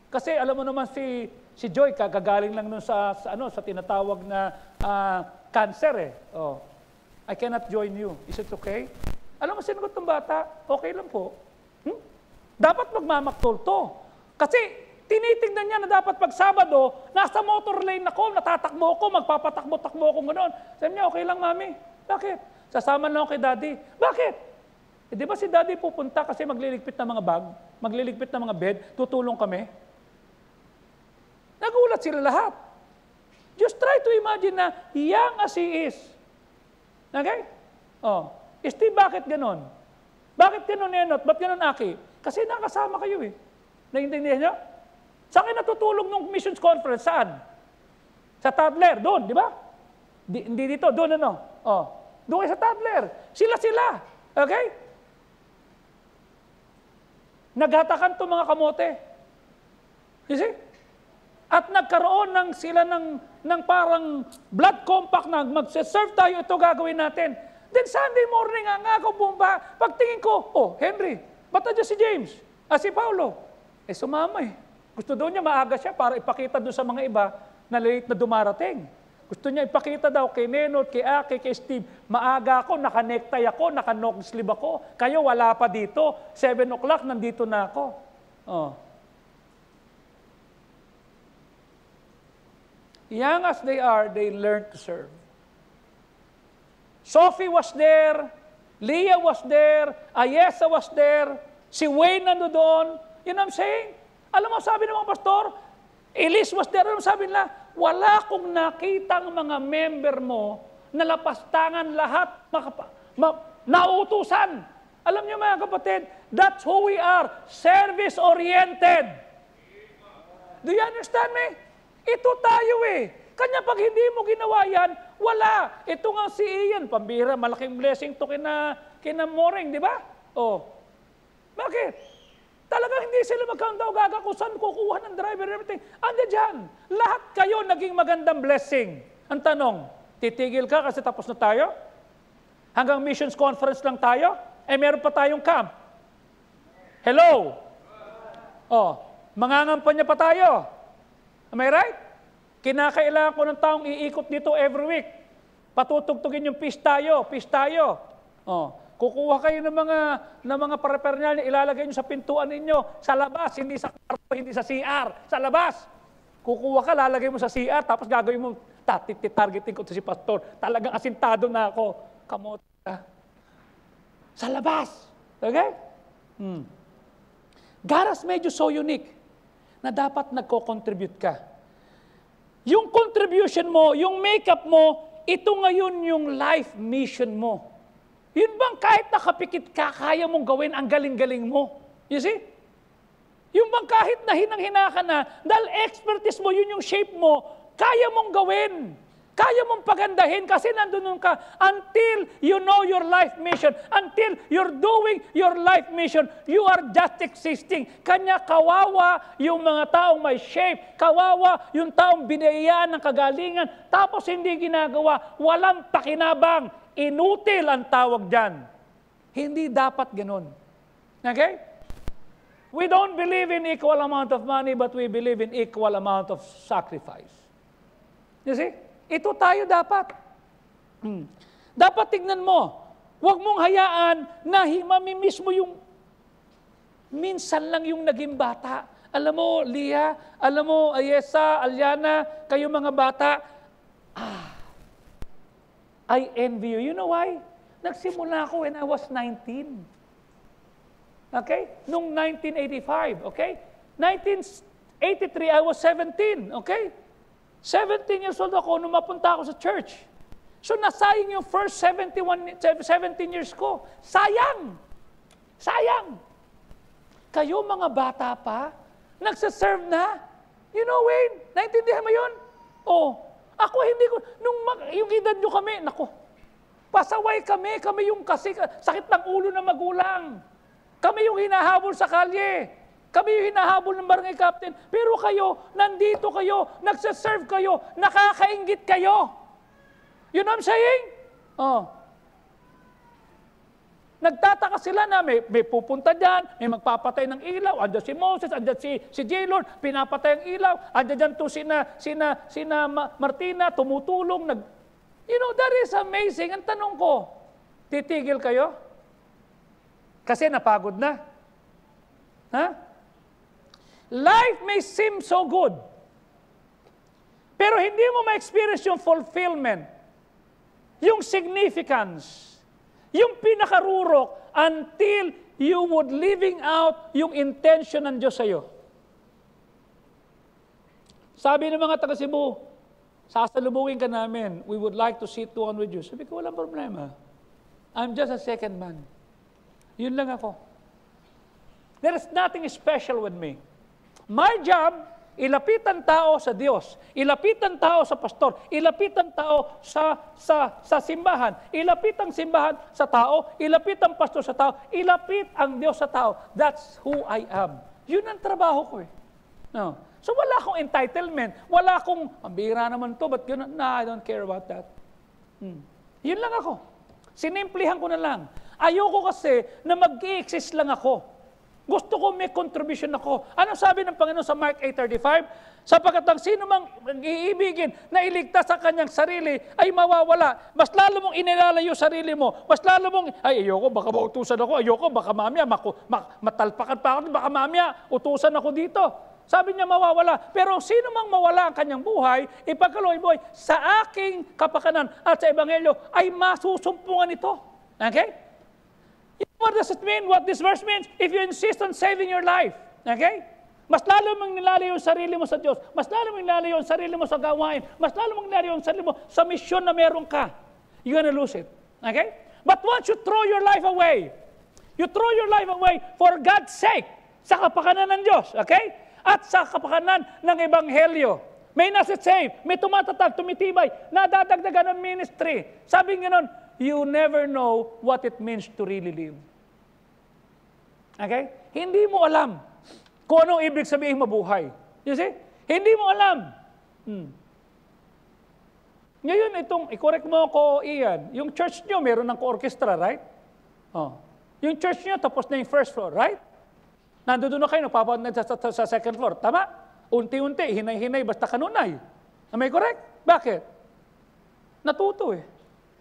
Kasi alam mo naman si Joy, kagagaling lang nun sa tinatawag na cancer eh. Oh, I cannot join you. Is it okay? Alam mo, sinagot ng bata, okay lang po. Dapat magmamaktol to. Kasi tinitingnan niya na dapat pag Sabado, nasa motor lane ako, natatakbo ako, magpapatakbo-takbo ako gano'n. Sabi niya, okay lang, Mami. Bakit? Sasama lang ako kay Daddy. Bakit? Di ba si Daddy pupunta kasi magliligpit ng mga bag, magliligpit ng mga bed, tutulong kami? Nagulat sila lahat. Just try to imagine na young as he is. Okay? Oh. Steve, bakit ganon? Bakit ganon, Enot? Ba't ganon, Aki? Kasi nakasama kayo eh. Naintindihan niyo? Saan kayo natutulog nung missions conference? Saan? Sa Tadler, doon, di ba? Hindi dito, doon ano? Oh. Doon kayo sa Tadler. Sila. Okay? Naghatakan to mga kamote. You see? At nagkaroon sila ng parang blood compact na mag-serve tayo, ito gagawin natin. Then Sunday morning, ako bumba, pagtingin ko, Henry, ba't nandiyan si James? Si Paulo. Sumama eh. Gusto daw niya maaga siya para ipakita doon sa mga iba na late na dumarating. Gusto niya ipakita daw kay Nenot, kay Aki, kay Steve, maaga ako, naka-necktie ako, naka-long sleeve ako. Kayo wala pa dito. 7 o'clock, nandito na ako. Oh. Young as they are, they learn to serve. Sophie was there, Leah was there, Ayesa was there, si Wayne nandoon. You know what I'm saying? Alam mo, sabi ng mga pastor, Elise was there. Alam mo, sabi nila, wala kong nakitang mga member mo na lapastangan lahat, nautusan. Alam niyo mga kapatid, that's who we are, service-oriented. Do you understand me? Ito tayo eh. Kanya pag hindi mo ginawa yan, wala. Ito nga si Ian, pambira, malaking blessing to kina Moring, di ba? Oh. Bakit? Talagang hindi sila magkanda o gagakusan, kukuha ng driver, everything. Andi dyan. Lahat kayo naging magandang blessing. Ang tanong, titigil ka kasi tapos na tayo? Hanggang missions conference lang tayo? Meron pa tayong camp. Hello? Mangangampanya pa tayo. Am I right? Kinakailangan ko ng taong iikot dito every week. Patutugtugin yung peace tayo. Kukuha kayo ng mga paraphernalia, ilalagay nyo sa pintuan ninyo, sa labas, hindi sa kwarto, hindi sa CR, sa labas. Kukuha ka, lalagay mo sa CR, tapos gagawin mo, targeting ko to si pastor. Talagang asintado na ako. Kamote ka. Sa labas. Okay? God has made you so unique na dapat nagko-contribute ka. Yung contribution mo, yung makeup mo, ito ngayon yung life mission mo. Yun bang kahit nakapikit ka, kaya mong gawin ang galing-galing mo? You see? Yung bang kahit na hinang-hina ka na, dahil expertise mo, yun yung shape mo, kaya mong gawin. Kaya mong pagandahin kasi nandun ka until you know your life mission, until you're doing your life mission, you are just existing. Kanya kawawa yung mga taong may shape, kawawa yung taong binayaan ng kagalingan, tapos hindi ginagawa, walang pakinabang, inutil ang tawag dyan. Hindi dapat ganun. Okay? We don't believe in equal amount of money, but we believe in equal amount of sacrifice. You see? Ito tayo dapat. Dapat tignan mo. Huwag mong hayaan na mamimiss mo yung minsan lang yung naging bata. Alam mo, Lia, alam mo, Ayesa, Aliana, kayo mga bata, I envy you. You know why? Nagsimula ako when I was 19. Okay? Noong 1985, okay? 1983, I was 17, okay? 17 years old ako nung mapunta ako sa church. So nasayang yung first 17 years ko. Sayang! Sayang! Kayo mga bata pa, nagsaserve na. You know, Wayne, naintindihan mo yun? Oh, ako hindi ko, yung edad nyo kami, naku, pasaway kami yung kasi sakit ng ulo ng magulang. Kami yung hinahabol sa kalye. Kami yung hinahabol ng barangay captain. Pero kayo, nandito kayo, nagsaserve kayo, nakakaingit kayo. You know what I'm saying? Oh. Nagtataka sila na may pupunta dyan, may magpapatay ng ilaw, andyan si Moses, andyan si J-Lord, pinapatay ang ilaw, andyan dyan to sina Martina, tumutulong. You know, that is amazing. Ang tanong ko, titigil kayo? Kasi napagod na. Ha? Life may seem so good, pero hindi mo ma-experience yung fulfillment, yung significance, yung pinakarurok until you would living out yung intention ng Diyos sa'yo. Sabi ng mga taga Cebu, sasalubungin ka namin, we would like to sit down with you. Sabi ko, walang problema. I'm just a second man. Yun lang ako. There is nothing special with me. My job, ilapitan tao sa Diyos, ilapitan tao sa pastor, ilapitan tao sa simbahan, ilapit ang simbahan sa tao, ilapit ang pastor sa tao, ilapit ang Diyos sa tao. That's who I am. Yun ang trabaho ko eh. No. So wala akong entitlement, wala akong, mambira naman to, but yun, nah, I don't care about that. Yun lang ako. Sinimplihan ko na lang. Ayoko kasi na mag-i-exist lang ako. Gusto ko may contribution ako. Ano sabi ng Panginoon sa Mark 8:35? Sapagkat ang sino mang iibigin na iligtas sa kanyang sarili ay mawawala. Mas lalo mong inilalayo sarili mo. Mas lalo mong, ay ayoko, baka mautusan ako. Ayoko, baka mamaya matalpakan pa ako. Baka mamaya utusan ako dito. Sabi niya mawawala. Pero sino mang mawala ang kanyang buhay, ipagkaloob buhay sa aking kapakanan at sa Ebanghelyo ay masusumpungan ito. Okay? What does it mean? What this verse means? If you insist on saving your life, okay? Mas lalo mong nilalayo yung sarili mo sa Diyos. Mas lalo mong nilalayo yung sarili mo sa gawain. Mas lalo mong nilalayo yung sarili mo sa misyon na meron ka. You're gonna lose it. Okay? But once you throw your life away, you throw your life away for God's sake, sa kapakanan ng Diyos, okay? At sa kapakanan ng Ebanghelyo. May nasa-save, may tumatatag, tumitibay, nadadagdagan ng ministry. Sabi nga nun, you never know what it means to really live. Okay? Hindi mo alam kung anong ibig sabihin mabuhay. You see? Hindi mo alam. Ngayon, i-correct mo ako, Ian, yung church nyo, meron ng orchestra, right? Oh. Yung church nyo, tapos na yung first floor, right? Nandoon na kayo, nagpapaunod sa second floor. Tama? Unti-unti, hinay-hinay, basta kanunay. Am I correct? Bakit? Natuto eh.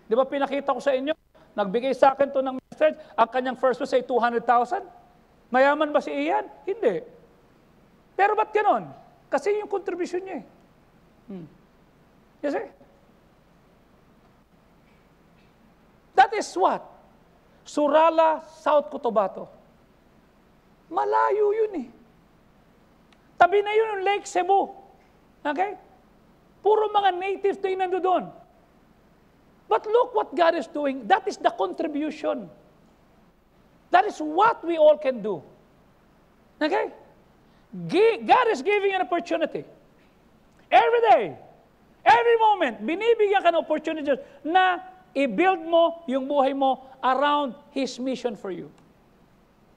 Di ba pinakita ko sa inyo, nagbigay sa akin to ng message, ang kanyang first was ay 200,000. Mayaman ba si Ian? Hindi. Pero ba't ganon? Kasi yung contribution niya eh. You see? That is what? Surala, South Cotabato. Malayo yun eh. Tabi na yun yung Lake Cebu. Okay? Puro mga natives na yun doon. But look what God is doing. That is the contribution. That is what we all can do. Okay? God is giving an opportunity. Every day, every moment, binibigyan ka ng opportunities na i-build mo yung buhay mo around His mission for you.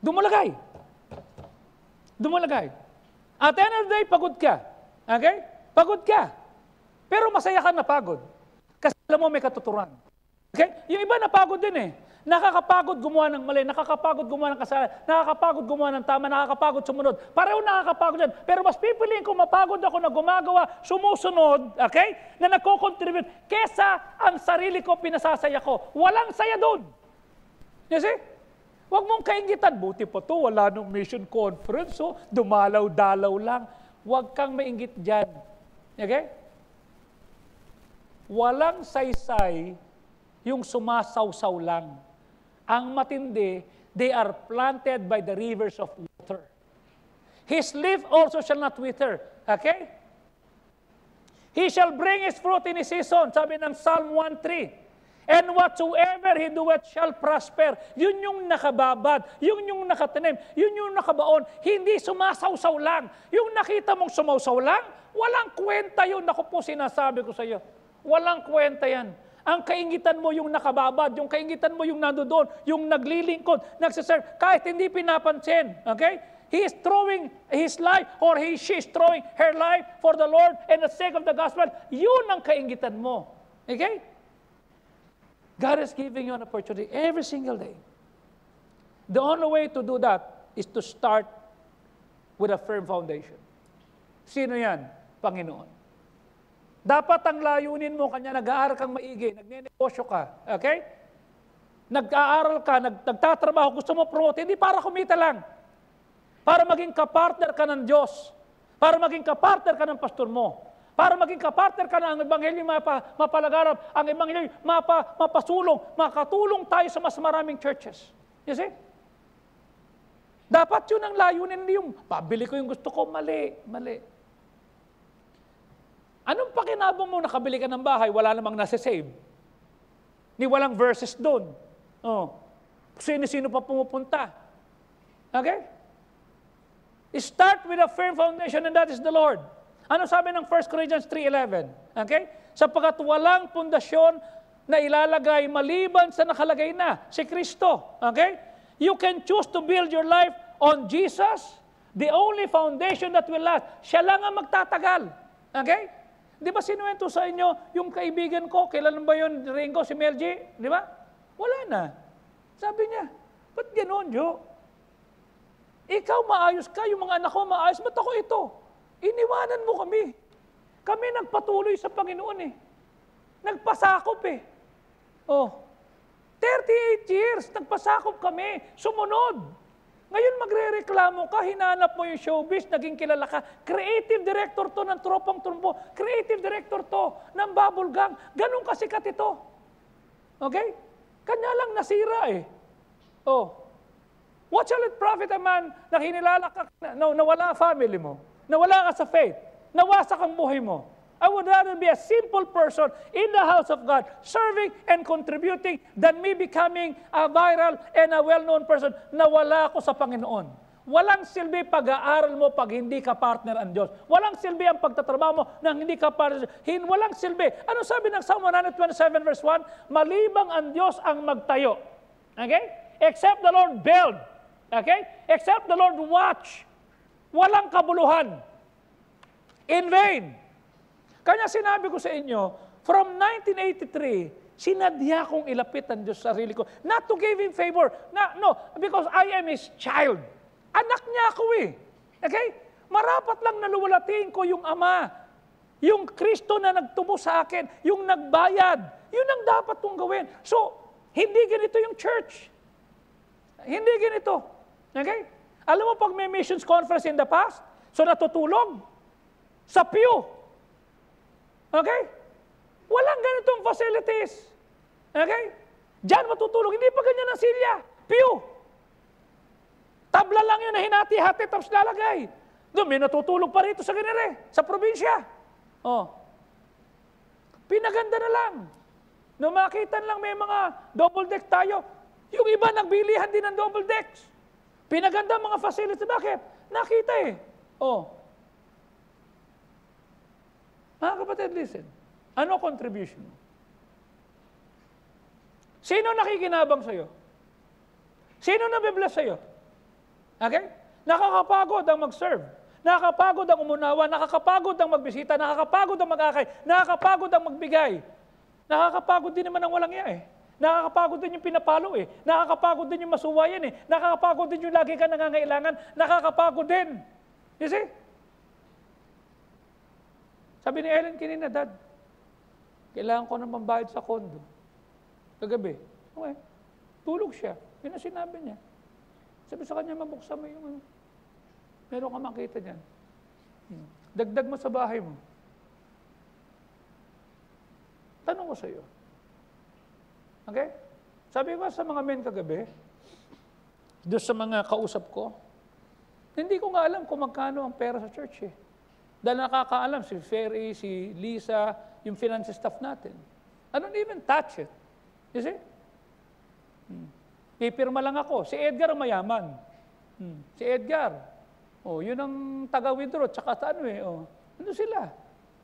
Dumulagay. Dumulagay. At the end of the day, pagod ka. Okay? Pagod ka. Pero masaya ka na pagod. Kasi alam mo may katuturan. Okay? Yung iba napagod din eh. Nakakapagod gumawa ng mali, nakakapagod gumawa ng kasalanan, nakakapagod gumawa ng tama, nakakapagod sumunod. Pareho nakakapagod yan. Pero mas pipiliin ko mapagod ako na gumagawa, sumusunod, okay? Na nagko-contribute, kesa ang sarili ko pinasasaya ko. Walang saya doon. You see? Huwag mong kaingitan. Buti pa to, wala nung mission conference, so dumalaw-dalaw lang. Huwag kang mainggit dyan. Okay? Walang saysay yung sumasawsaw lang. Ang matindi, they are planted by the rivers of water. His leaf also shall not wither. Okay? He shall bring his fruit in his season. Sabi ng Psalm 1:3. And whatsoever he doeth shall prosper. Yun yung nakababad, yun yung nakatanim, yun yung nakabaon. Hindi sumasawsaw lang. Yung nakita mong sumawsaw lang, walang kwenta yun. Ako po sinasabi ko sa iyo. Walang kwenta yan. Ang kaingitan mo yung nakababad, yung kaingitan mo yung nandoon, yung naglilingkod, nagsiserve, kahit hindi pinapansin. Okay? He is throwing his life or she is throwing her life for the Lord and the sake of the gospel. Yun ang kaingitan mo. Okay? God is giving you an opportunity every single day. The only way to do that is to start with a firm foundation. Sino yan? Panginoon. Dapat ang layunin mo, kanya nag-aaral kang maigi, nagnenegosyo ka, okay? Nag-aaral ka, nagtatrabaho, gusto mo promote, hindi para kumita lang. Para maging kapartner ka ng Diyos. Para maging kapartner ka ng pastor mo. Para maging kapartner ka ng Ebanghelyo mapalagarap, ang Ebanghelyo mapasulong, makatulong tayo sa mas maraming churches. You see? Dapat yun ang layunin yung, pabili ko yung gusto ko, mali. Anong pakinabang mo nakabili ka ng bahay, wala namang nasa-save? Ni walang verses doon. Oh. Sino-sino pa pumupunta? Okay? Start with a firm foundation and that is the Lord. Ano sabi ng 1 Corinthians 3:11? Okay? Sapagkat walang pundasyon na ilalagay maliban sa nakalagay na, si Kristo. Okay? You can choose to build your life on Jesus, the only foundation that will last. Siya lang ang magtatagal. Okay? Di ba sinuwento sa inyo yung kaibigan ko, kailan ba yun, Ringo, si Melji? Di ba? Wala na. Sabi niya, ba't gano'n, Jo? Ikaw maayos ka, yung mga anak ko maayos, ba't ako ito? Iniwanan mo kami. Kami nagpatuloy sa Panginoon eh. Nagpasakop eh. Oh, 38 years, nagpasakop kami, sumunod. Ngayon magre-reklamo ka, hinanap mo yung showbiz, naging kilala ka. Creative director to ng Tropang Tumbo. Creative director to ng Bubble Gang. Ganun kasikat ito. Okay? Kanya lang nasira eh. Oh. What shall it profit a man na hinilala ka, nawala family mo, nawala ka sa faith, nawasak ang buhay mo? I would rather be a simple person in the house of God, serving and contributing, than me becoming a viral and a well-known person na wala ako sa Panginoon. Walang silbi pag-aaral mo pag hindi ka partner ang Diyos. Walang silbi ang pagtatrabaho mo nang hindi ka partner. Walang silbi. Ano sabi ng Psalm 127 verse 1? Malibang ang Diyos ang magtayo. Okay? Except the Lord build. Okay? Except the Lord watch. Walang kabuluhan. In vain. Kanya sinabi ko sa inyo, from 1983, sinadya kong ilapit ang Diyos sa sarili ko. Not to give Him favor. No, because I am His child. Anak niya ako eh. Okay? Marapat lang naluwalatiin ko yung Ama. Yung Kristo na nagtubo sa akin. Yung nagbayad. Yun ang dapat kong gawin. So, hindi ganito yung church. Hindi ganito. Okay? Alam mo pag may missions conference in the past, so natutulog sa pew. Okay? Walang ganitong facilities. Okay? Diyan matutulog. Hindi pa ganyan ang silya. Pew! Tabla lang yun na hinati-hati tapos lalagay. Doon, may natutulog pa rito sa ganire, sa probinsya. Oh. Pinaganda na lang. Nung makita lang may mga double deck tayo, yung iba nagbilihan din ng double decks. Pinaganda mga facilities. Bakit? Nakita eh. Oh. Mga kapatid, listen. Ano contribution mo? Sino nakikinabang sa'yo? Sino nabibless sa'yo? Okay? Nakakapagod ang mag-serve. Nakakapagod ang umunawa. Nakakapagod ang magbisita. Nakakapagod ang mag-akay. Nakakapagod ang magbigay. Nakakapagod din naman ang walang iya eh. Nakakapagod din yung pinapalo eh. Nakakapagod din yung masuwayan eh. Nakakapagod din yung lagi ka nangangailangan. Nakakapagod din. You see? Sabi ni Ellen kanina, Dad, kailangan ko ng pambayad sa kondo. Kagabi. Okay. Tulog siya. Yun ang sinabi niya. Sabi sa kanya, mabuksan mo yung meron ka makita niyan. Dagdag mo sa bahay mo. Tanong ko sa iyo. Okay? Sabi ko sa mga men kagabi, doon sa mga kausap ko, hindi ko nga alam kung magkano ang pera sa church eh. Dahil nakakaalam si Ferry, si Lisa, yung finance staff natin. I don't even touch it. You see? Pipirma lang ako. Si Edgar ang mayaman. Si Edgar. Oh, yun ang taga-withdraw. Tsaka sa ano eh. Oh. Ano sila?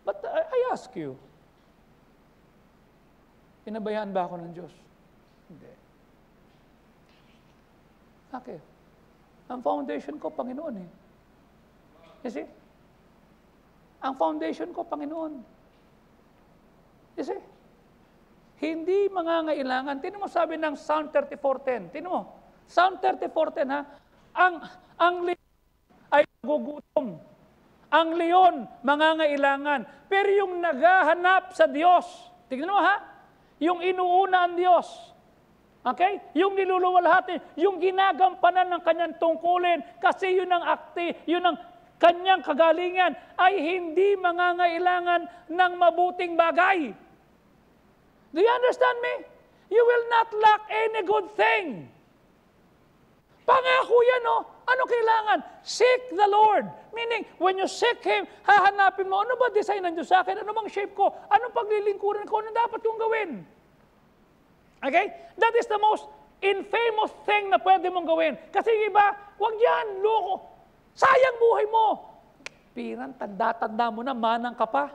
But I ask you. Pinabayaan ba ako ng Diyos? Hindi. Bakit? Ang foundation ko, Panginoon eh. You see? Ang foundation ko, Panginoon. You see? Hindi mangangailangan. Tinan mo sabi ng Psalm 34:10. Tinan mo. Psalm 34:10 ha. Ang leon ay gugutom. Ang leon, mangangailangan. Pero yung naghahanap sa Diyos, tignan mo ha, yung inuuna ang Diyos. Okay? Yung niluluwalhati, yung ginagampanan ng kanyang tungkulin, kasi yun ang akti, yun ang kanyang kagalingan, ay hindi mangangailangan ng mabuting bagay. Do you understand me? You will not lack any good thing. Pangako yan, no? Ano kailangan? Seek the Lord. Meaning, when you seek Him, hahanapin mo, ano ba design ng Diyos sa akin? Ano bang shape ko? Anong paglilingkuran ko? Ano dapat kong gawin? Okay? That is the most infamous thing na pwede mong gawin. Kasi iba, wag yan, loko. Sayang buhay mo. Piran, tanda-tanda mo na, manang ka pa.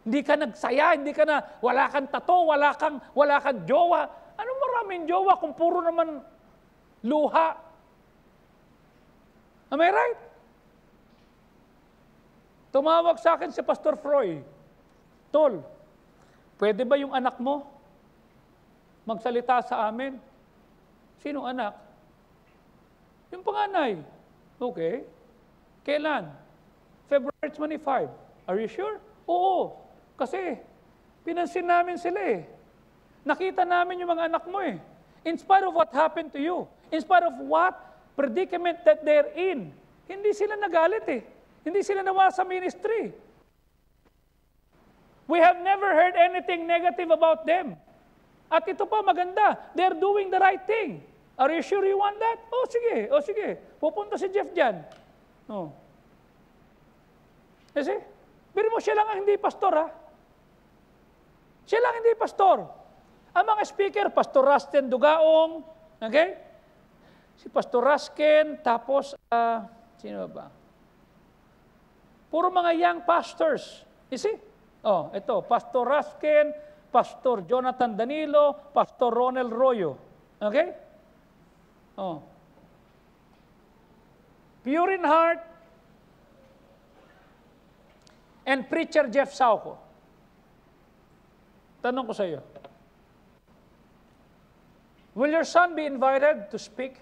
Hindi ka nagsaya, hindi ka na, wala kang tato, wala kang jowa. Ano maraming jowa kung puro naman luha? Am I right? Tumawag sa akin si Pastor Froy. Tol, pwede ba yung anak mo magsalita sa amin? Sinong anak? Yung panganay. Okay. Kailan? February 25. Are you sure? Oo. Kasi, pinansin namin sila eh. Nakita namin yung mga anak mo eh. In spite of what happened to you, in spite of what predicament that they're in, hindi sila nagalit eh. Hindi sila nawa sa ministry. We have never heard anything negative about them. At ito pa maganda, they're doing the right thing. Are you sure you want that? Oh, sige. Oh, sige. Pupunta si Jeff dyan. Oh. Kasi, pero mo siya lang ang hindi pastor, ha? Siya lang hindi pastor. Ang mga speaker, Pastor Rustin Dugaong, okay? Si Pastor Rasken, tapos, sino ba? Puro mga young pastors. You see? Oh, ito, Pastor Rasken, Pastor Jonathan Danilo, Pastor Ronel Royo. Okay? Oh. Pure in heart, and Preacher Jeff Sauco. Tanong ko sa iyo, will your son be invited to speak?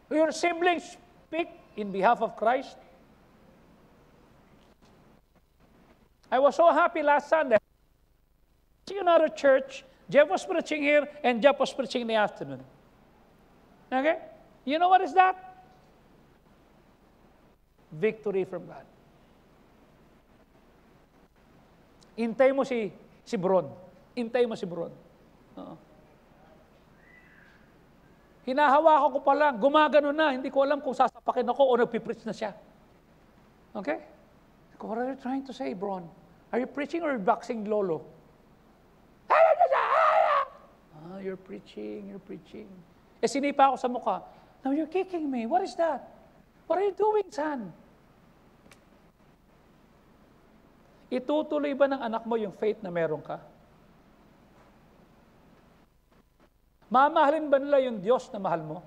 Will your siblings speak in behalf of Christ? I was so happy last Sunday. In another church, Jeff was preaching here, and Jeff was preaching in the afternoon. Okay? You know what is that? Victory from God. Intay mo si Bron. Intay mo si Bron. Oo. Hinahawakan ko pa lang, gumagano na, hindi ko alam kung sasapakin ako o nagpipreach na siya. Okay? What are you trying to say, Bron? Are you preaching or boxing Lolo? You're preaching. Eh, sinipa ako sa mukha. Now you're kicking me. What is that? What are you doing, son? Itutuloy ba ng anak mo yung faith na meron ka? Mamahalin ba nila yung Diyos na mahal mo?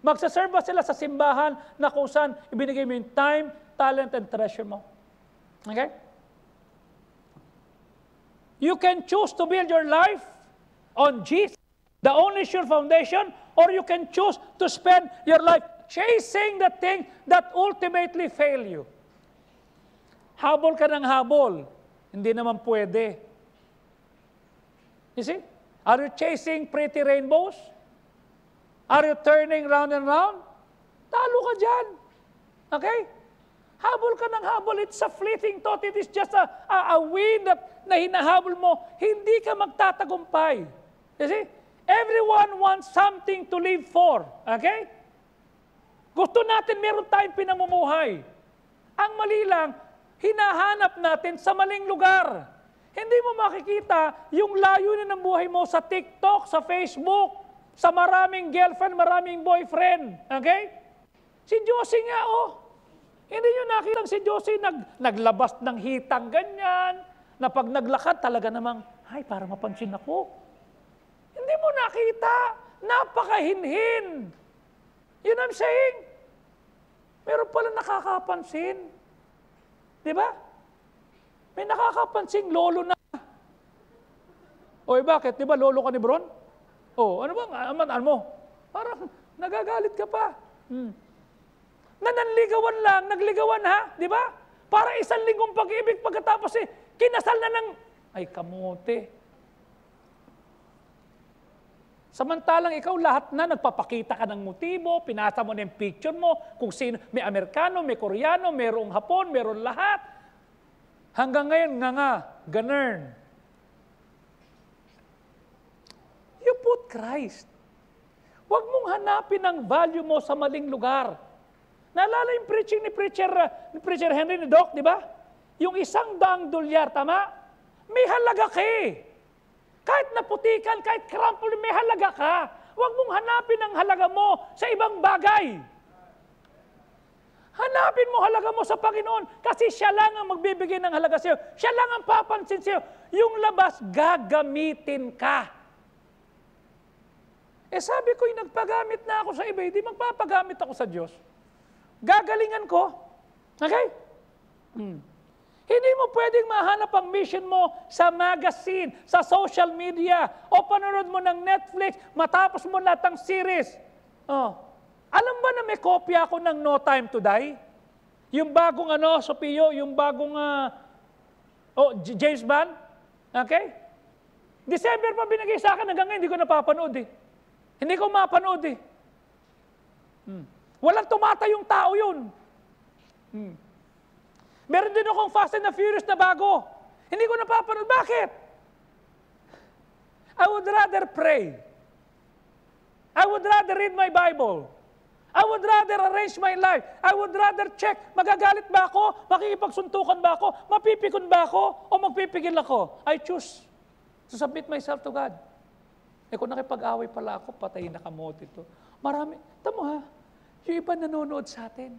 Magsaserve ba sila sa simbahan na kung saan ibinigay mo yung time, talent, and treasure mo? Okay? You can choose to build your life on Jesus, the only sure foundation, or you can choose to spend your life chasing the thing that ultimately fail you. Habol ka ng habol. Hindi naman pwede. You see? Are you chasing pretty rainbows? Are you turning round and round? Talo ka dyan. Okay? Habol ka ng habol. It's a fleeting thought. It is just a wind na hinahabol mo. Hindi ka magtatagumpay. You see? Everyone wants something to live for. Okay? Gusto natin meron tayong pinamumuhay. Ang mali lang, hinahanap natin sa maling lugar. Hindi mo makikita yung layunin ng buhay mo sa TikTok, sa Facebook, sa maraming girlfriend, maraming boyfriend. Okay? Si Josie nga, oh. Hindi nyo nakita si Josie naglabas ng hitang ganyan, na pag naglakad talaga namang, ay, para mapansin ako. Hindi mo nakita. Napakahinhin. You know what I'm saying? Meron pala nakakapansin. Di ba? May nakakapansing lolo na. Oy, bakit? Di ba lolo ka ni Bron? Oh, ano bang ano mo? Parang nagagalit ka pa. Nananligawan lang, nagligawan ha? Di ba? Para isang linggong pag-ibig pagkatapos kinasal na ng, ay kamote. Samantalang ikaw lahat na nagpapakita ka ng motibo, pinasa mo na yung picture mo, kung sino, may Amerikano, may Koreano, mayroong Hapon, mayroong lahat. Hanggang ngayon, ganern. You put Christ. Huwag mong hanapin ang value mo sa maling lugar. Naalala yung preaching ni Preacher Henry ni Doc, di ba? Yung $100 tama? May halaga ka eh. Kahit naputikan, kahit crumple, may halaga ka. Huwag mong hanapin ang halaga mo sa ibang bagay. Hanapin mo halaga mo sa Panginoon kasi siya lang ang magbibigay ng halaga sa iyo. Siya lang ang papansin sa iyo. Yung labas, gagamitin ka. Eh sabi ko, nagpagamit na ako sa iba, hindi magpapagamit ako sa Diyos. Gagalingan ko. Okay? Hindi mo pwedeng mahanap ang mission mo sa magazine, sa social media, o panonood mo ng Netflix, matapos mo lahat ng series. Oh. Alam ba na may kopya ako ng No Time to Die? Yung bagong Sophio, yung bagong James Bond? Okay? December pa binigay sa akin, hanggang ngayon hindi ko napapanood eh. Hindi ko mapanood eh. Walang tumatayong tao yun. Meron din akong Fast and the Furious na bago. Hindi ko napapanood. Bakit? I would rather pray. I would rather read my Bible. I would rather arrange my life. I would rather check, magagalit ba ako? Makikipagsuntukan ba ako? Mapipikon ba ako? O magpipigil ako? I choose to submit myself to God. Eh kung nakipag-away pala ako, patayin na kamote ito. Marami. Tamo ha, yung iba nanonood sa atin.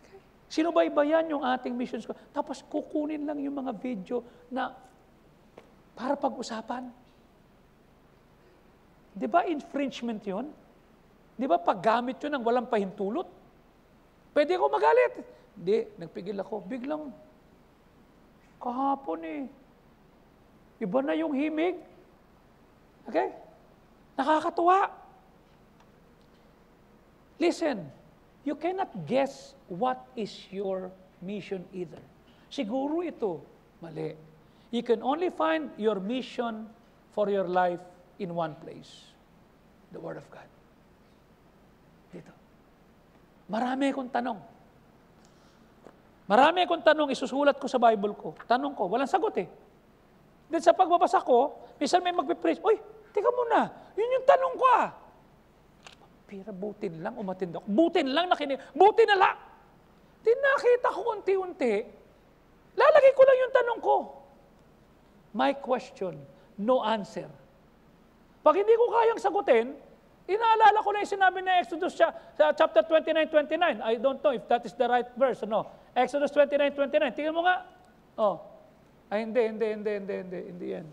Okay. Sinubaybayan yung ating missions ko. Tapos kukunin lang yung mga video na para pag-usapan. Di ba infringement yun? Di ba paggamit yun ng walang pahintulot? Pwede ako magalit. Hindi, nagpigil ako. Biglang, kahapon eh. Iba na yung himig. Okay? Nakakatuwa. Listen, you cannot guess what is your mission either. Siguro ito, mali. You can only find your mission for your life in one place. The Word of God. Dito. Marami akong tanong. Marami akong tanong, isusulat ko sa Bible ko. Tanong ko, walang sagot eh. Then sa pagbabasa ko, minsan may magpipreach, uy, teka muna, yun yung tanong ko ah. Pira, butin lang, umatid ako. Butin lang nakinig. Butin na lang. Tinakita ko unti-unti. Lalagay ko lang yung tanong ko. My question, no answer. Pag hindi ko kayang sagutin, inaalala ko na yung sinabi na Exodus chapter 29:29. I don't know if that is the right verse. No. Exodus 29:29. Tingnan mo nga. Oh. Ay, hindi yan.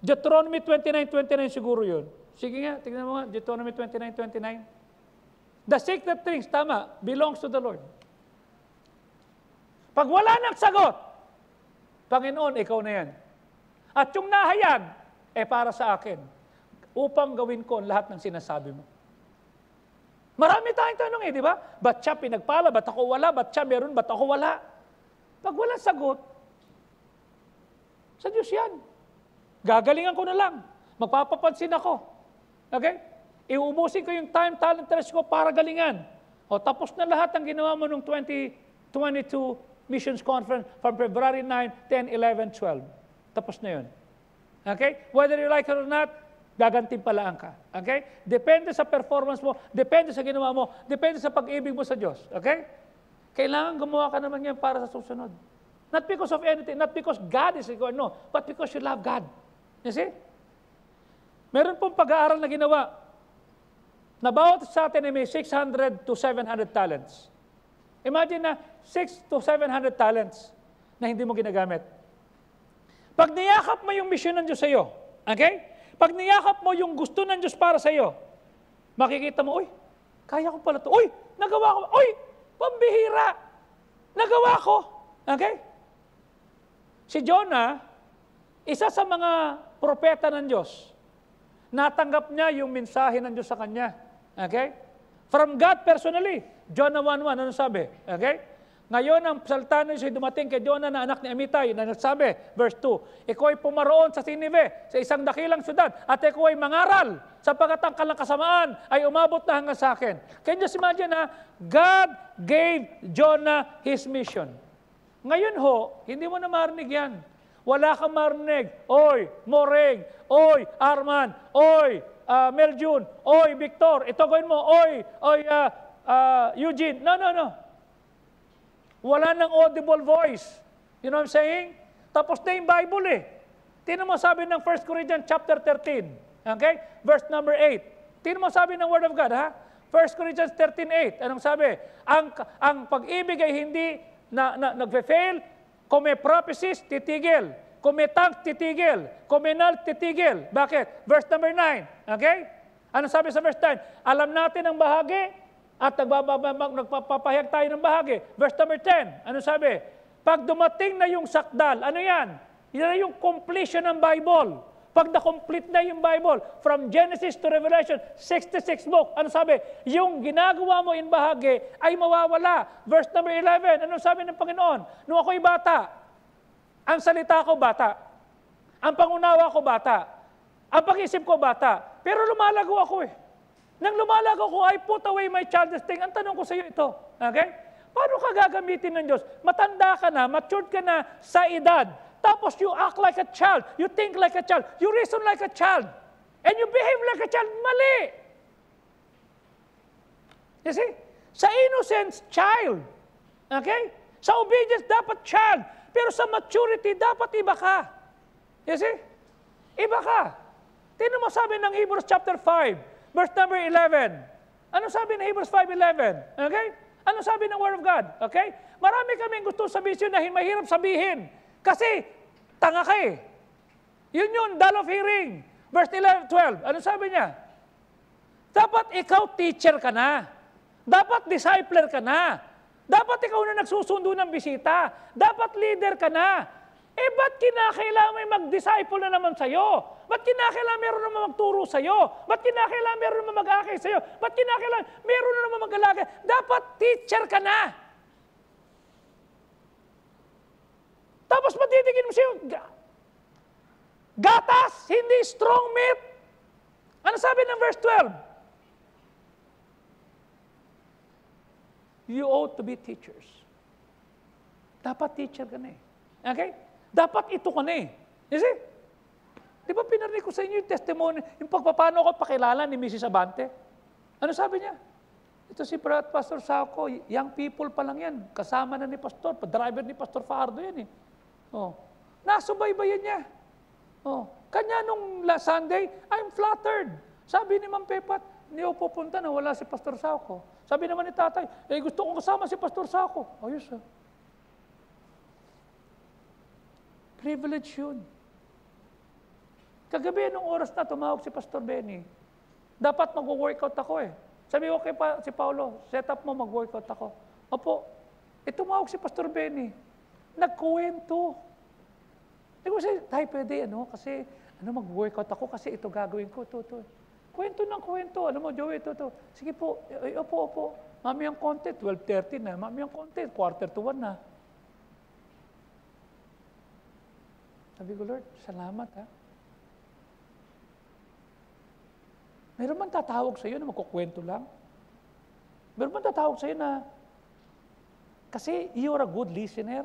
Deuteronomy 29:29 siguro yun. Sige nga, tingnan mo nga. Deuteronomy 29:29. The sacred things, tama, belongs to the Lord. Pag wala nang sagot, Panginoon, ikaw na yan. At yung nahayag, para sa akin, upang gawin ko ang lahat ng sinasabi mo. Marami tayong tanong di ba? Ba't siya pinagpala? Ba't ako wala? Ba't siya meron? Ba't ako wala? Pag walang sagot, sa Diyos yan. Gagalingan ko na lang. Magpapapansin ako. Okay? Iubusin ko yung time, talent, interest ko para galingan. O tapos na lahat ng ginawa mo noong 2022 Missions Conference from February 9, 10, 11, 12. Tapos na yun. Okay? Whether you like it or not, gagantimpalaan ka. Okay? Depende sa performance mo, depende sa ginawa mo, depende sa pag-ibig mo sa Diyos. Okay? Kailangan gumawa ka naman yan para sa susunod. Not because of anything, not because God is going, no, but because you love God. You see? Meron pong pag-aaral na ginawa na bawat sa atin ay may 600 to 700 talents. Imagine na 6 to 700 talents na hindi mo ginagamit. Pag niyakap mo yung mission ng Diyos sa iyo, okay? Pag niyakap mo yung gusto ng Diyos para sa iyo, makikita mo, uy, kaya ko pala ito. Uy, nagawa ko. Uy, pambihira. Nagawa ko. Okay? Si Jonah, isa sa mga propeta ng Diyos, natanggap niya yung mensahe ng Diyos sa kanya. Okay? From God personally. Jonah 1:1, ano sabi? Okay? Ngayon, ang salta na siya dumating kay Jonah na anak ni Amitay, na nagsabi, verse 2, ikaw ay pumaroon sa Ninive, sa isang dakilang syudad, at ikaw ay mangaral, sapagkat ang kalang kasamaan ay umabot na hanggang sa akin. Can you just imagine God gave Jonah his mission. Ngayon ho, hindi mo na marinig yan. Wala kang marinig, oy, Moreng, oy, Arman, oy, Meljun, oy, Victor, ito gawin mo, oy, Eugene. No. Wala nang audible voice. You know what I'm saying? Tapos na yung Bible Tingnan mo sabi ng 1 Corinthians chapter 13. Okay? Verse number 8. Tingnan mo sabi ng Word of God, ha? 1 Corinthians 13:8. Anong sabi? Ang pag-ibig ay hindi nagfe-fail. Kung may prophecies, titigil. Kung may tongues, titigil. Kung may knowledge, titigil. Bakit? Verse number 9. Okay? Anong sabi sa verse 9? Alam natin ang bahagi at nagpapahayag tayo ng bahagi. Verse number 10. Anong sabi? Pag dumating na yung sakdal, ano yan? Yan yung completion ng Bible. Pag na-complete na yung Bible, from Genesis to Revelation, 66 book, ano sabi? Yung ginagawa mo in bahagi ay mawawala. Verse number 11, ano sabi ng Panginoon? Nung ako'y bata, ang salita ko bata, ang pangunawa ko bata, ang pag-isip ko bata, pero lumalago ako Nang lumalago ko, I put away my childish thing. Ang tanong ko sa iyo ito, okay? Paano ka gagamitin ng Diyos? Matanda ka na, matured ka na sa edad, tapos you act like a child, you think like a child, you reason like a child, and you behave like a child. Mali! You see? Sa innocence, child. Okay? Sa obedience, dapat child. Pero sa maturity, dapat iba ka. You see? Iba ka. Tingnan mo sabi ng Hebrews chapter 5, verse number 11. Ano sabi ng Hebrews 5:11? Okay? Ano sabi ng Word of God? Okay? Marami kaming gusto sabihin na mahirap sabihin. Kasi, tanga ka Yun yun, dull of hearing. Verse 11, 12. Ano sabi niya? Dapat ikaw teacher ka na. Dapat discipler ka na. Dapat ikaw na nagsusundo ng bisita. Dapat leader ka na. Ba't kinakailangan may mag-disciple na naman sa'yo? Ba't kinakailangan meron naman magturo sa'yo? Ba't kinakailangan meron naman mag-akay sa'yo? Ba't kinakailangan meron na naman mag-alaga? Dapat teacher ka na. Tapos matitigin mo sa'yo, gatas, hindi strong meat. Ano sabi ng verse 12? You ought to be teachers. Dapat teacher ka na eh. Okay? Dapat ito ka na eh. You see? Di ba pinarinig ko sa inyo yung testimony, yung pagpapano ako pakilala ni Mrs. Abante? Ano sabi niya? Ito si Pastor Sako, young people pa lang yan. Kasama na ni Pastor, driver ni Pastor Fardo yan eh. Oh. Nasubaybayan niya. Oh. Kanya nung last Sunday, I'm flattered. Sabi ni Ma'am Pepat, hindi ako pupunta na wala si Pastor Sako. Sabi naman ni tatay, gusto kong kasama si Pastor Sako. Ayos ah. Privilege yun. Kagabi, nung oras na, tumawag si Pastor Benny. Dapat mag-workout ako eh. Sabi ko kay si Paulo, set up mo, mag-workout ako. Opo, tumawag si Pastor Benny. Nagkuwento. Hindi ko kasi, tayo pwede, kasi, mag-workout ako kasi ito gagawin ko, ito. Kwento ng kwento. Alam mo, Joey, ito. Sige po, opo. Mami ang konti, 12:30 na. Mami ang konti, 1:45 na. Sabi ko, Lord, salamat ha. Meron man tatawag sa iyo na magkukwento lang? Meron man tatawag sa iyo na kasi you're a good listener?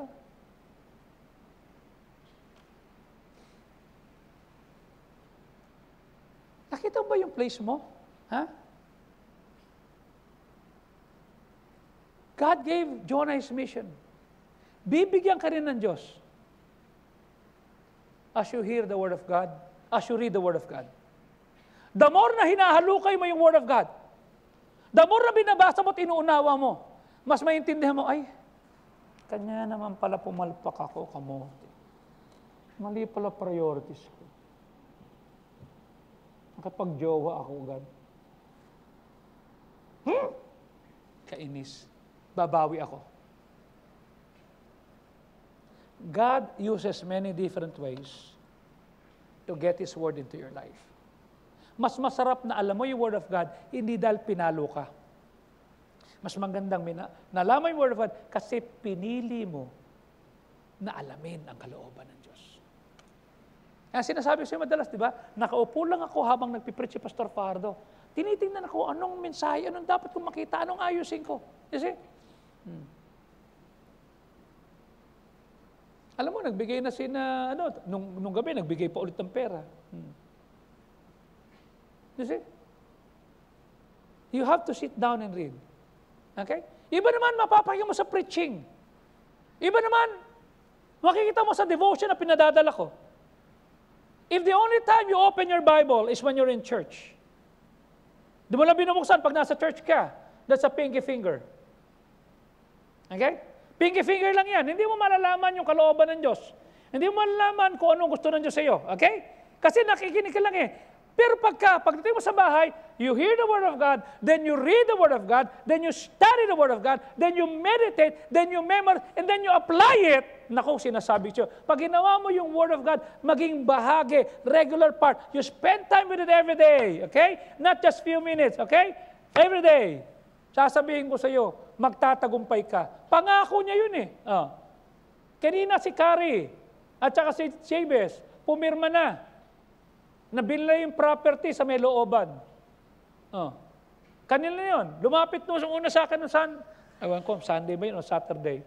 Nakita mo ba yung place mo? Ha? God gave Jonah his mission. Bibigyan ka rin ng Diyos as you hear the Word of God, as you read the Word of God. The more na hinahalukay mo yung Word of God, the more na binabasa mo at inuunawa mo, mas maintindihan mo, ay, kanya naman pala pumalpak ako, kamote. Mali pala priorities ko. Nakapag-jowa ako agad. Kainis. Babawi ako. God uses many different ways to get His Word into your life. Mas masarap na alam mo yung Word of God, hindi dahil pinalo ka. Mas magandang nalaman yung Word of God kasi pinili mo na alamin ang kalooban ng Diyos. Kaya sinasabi ko sa'yo madalas, di ba? Nakaupo lang ako habang nagpipreach si Pastor Fardo. Tinitingnan ako, anong mensahe, anong dapat kong makita, anong ayusin ko. You see? Alam mo, nagbigay na nung gabi, nagbigay pa ulit ng pera. You see? You have to sit down and read. Okay? Iba naman, mapapakinggan mo sa preaching. Iba naman, makikita mo sa devotion na pinadadala ko. If the only time you open your Bible is when you're in church, di mo lang binubuksan pag nasa church ka, that's a pinky finger. Okay? Pinky finger lang yan. Hindi mo malalaman yung kalooban ng Diyos. Hindi mo malalaman kung anong gusto ng Diyos sa iyo. Okay? Kasi nakikinig ka lang eh. Pero pagdating mo sa bahay, you hear the Word of God, then you read the Word of God, then you study the Word of God, then you meditate, then you memorize, and then you apply it. Naku, sinasabi ko, pag ginawa mo yung Word of God, maging bahagi, regular part. You spend time with it every day, okay? Not just few minutes, okay? Every day. Sasabihin ko sa iyo, magtatagumpay ka. Pangako niya yun eh. Kanina si Carrie at saka si Jabez, pumirma na. Nabili na yung property sa may looban. Kanila yun. Lumapit no una sa akin ewan ko, Sunday ba yun o Saturday?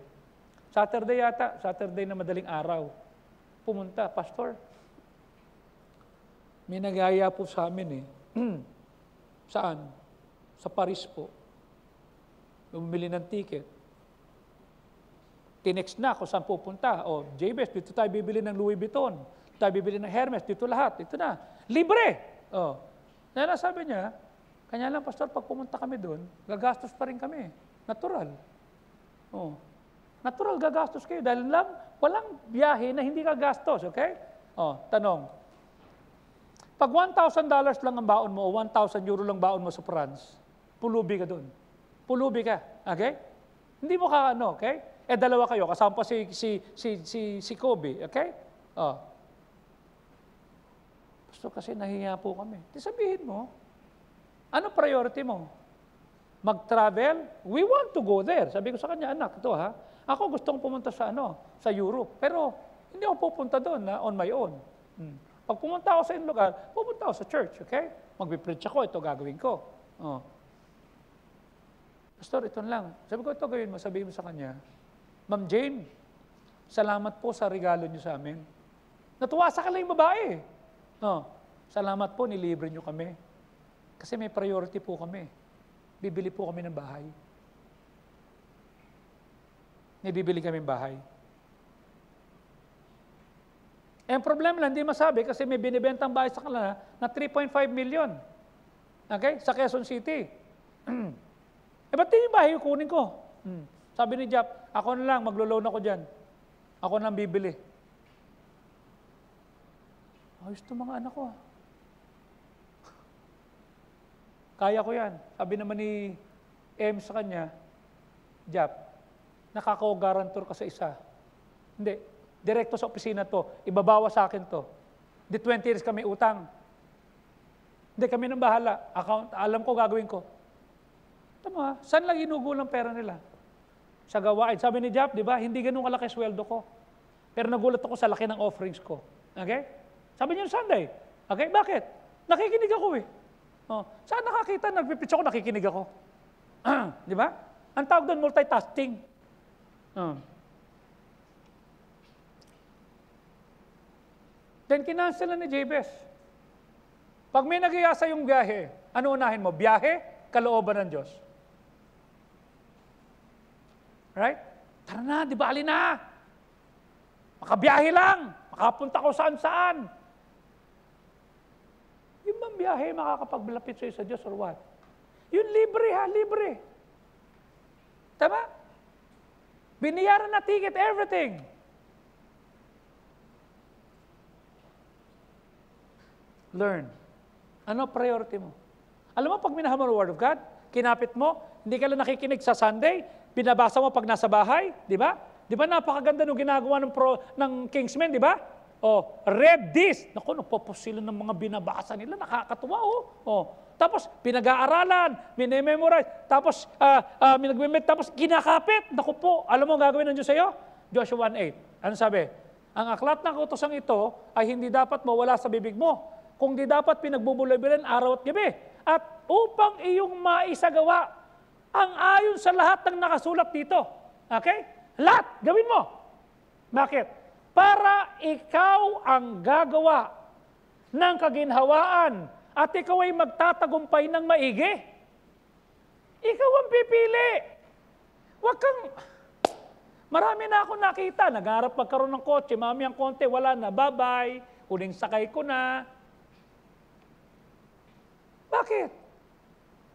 Saturday yata. Saturday na madaling araw. Pumunta, Pastor. May nagaya po sa amin eh. Saan? Sa Paris po. Bumili ng ticket. Tinext na kung saan pupunta. Jabez, dito tayo bibili ng Louis Vuitton. Tayo bibili ng Hermes, dito lahat. Ito na. Libre! Kaya sabi niya, kanya lang, Pastor, pag pumunta kami doon, gagastos pa rin kami. Natural. Natural, gagastos kayo. Dahil lang, walang biyahe na hindi gagastos. Okay? Tanong. Pag $1,000 lang ang baon mo o €1,000 lang baon mo sa France, pulubi ka doon. Pulubi ka. Okay? Hindi mo ka okay? Dalawa kayo. Kasama pa si Kobe. Okay? Pastor, kasi nahiya po kami. Di sabihin mo, ano priority mo? Mag-travel? We want to go there. Sabi ko sa kanya, anak, ito ha. Ako gustong pumunta sa Europe. Pero hindi ako pupunta doon on my own. Pag pumunta ako sa lugar, pupunta ako sa church. Okay? Magpipreach ako, ito gagawin ko. Pastor, ito lang. Sabi ko, ito gawin mo. Sabihin mo sa kanya, Ma'am Jane, Salamat po sa regalo niyo sa amin. Natuwa sa kanila yung babae. Oh, salamat po, nilibre niyo kami. Kasi may priority po kami. Bibili po kami ng bahay. Bibili kami ng bahay. Ang problema lang, hindi masabi kasi may binibentang bahay sa kanila na 3.5 million. Okay? Sa Quezon City. Ba't din yung bahay yung kunin ko? Sabi ni Jap, ako na lang, maglo-loan ako dyan. Ako na lang bibili. Ayos ito mga anak ko. Kaya ko yan. Sabi naman ni M sa kanya, Jap, nakaka-garantor ka sa isa. Hindi. Direkto sa opisina to, ibabawa sa akin to. Di 20 years kami utang. Hindi kami nang bahala. Account, alam ko gagawin ko. Tama, saan lang inugulang pera nila? Sa gawain. Sabi ni Jap, di ba, hindi ganun kalaki sweldo ko. Pero nagulat ako sa laki ng offerings ko. Okay? Sabi niyo Sunday. Okay, bakit? Nakikinig ako eh. Oh, saan nakakita? Nagpipitch ako, nakikinig ako. Di ba? Ang tawag doon, multitasking. Then kinansel na ni Jabez. Pag may nag-iasa yung biyahe, ano unahin mo? Biyahe, kalooban ng Diyos. Right? Tara na, di ba alin na? Makabiyahe lang. Makapunta ko saan-saan. Yung bang biyahe makakapaglapit sa'yo sa Diyos or what? Yun libre ha, libre. Tama? Biniyaran na ticket, everything. Learn. Ano priority mo? Alam mo, pag minahal mo ang Word of God, kinapit mo, hindi ka lang nakikinig sa Sunday, binabasa mo pag nasa bahay, di ba? Di ba napakaganda nung ginagawa ng Kingsmen, di ba? Oh, read this. Naku, nagpopos sila ng mga binabasa nila, nakakatuwa, oh. Tapos, pinag-aaralan, minememorize, tapos, tapos kinakapit. Naku po, alam mo ang gagawin ng Diyos sa'yo? Joshua 1:8. Ano sabi? Ang aklat ng kautosan ito ay hindi dapat mawala sa bibig mo, kung di dapat pinagbubulay-bilan araw at gabi. At upang iyong maisagawa ang ayon sa lahat ng nakasulat dito. Okay? Lahat, gawin mo. Bakit? Para ikaw ang gagawa ng kaginhawaan at ikaw ay magtatagumpay ng maigi. Ikaw ang pipili. Huwag kang... Marami na ako nakita. Nagharap magkaroon ng kotse, mami ang konti, wala na, bye-bye. Huling sakay ko na. Bakit?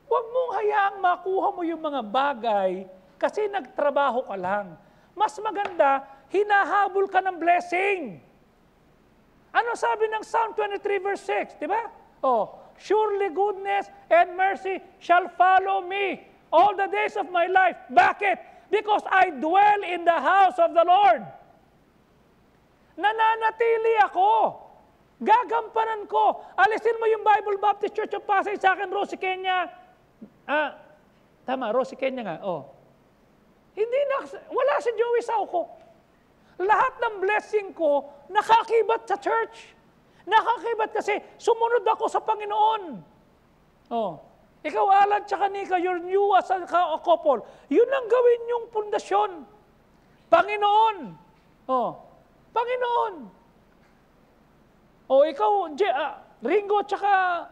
Huwag mong hayaang makuha mo yung mga bagay kasi nagtrabaho ka lang. Mas maganda, hinahabol ka ng blessing. Ano sabi ng Psalm 23 verse 6? Di ba? Oh, surely goodness and mercy shall follow me all the days of my life. Bakit? Because I dwell in the house of the Lord. Nananatili ako. Gagampanan ko. Alisin mo yung Bible Baptist Church of Pasay sa akin, Rosie Kenya. Tama, Rosie Kenya nga. Oh. Wala si Joey Sauco. Lahat ng blessing ko, nakakibat sa church. Nakakibat kasi sumunod ako sa Panginoon. Oh. Ikaw, Alan, tsaka Nika, you're new as a couple. Yun ang gawin yung pundasyon. Panginoon. Oh. Panginoon. O ikaw, Ringo tsaka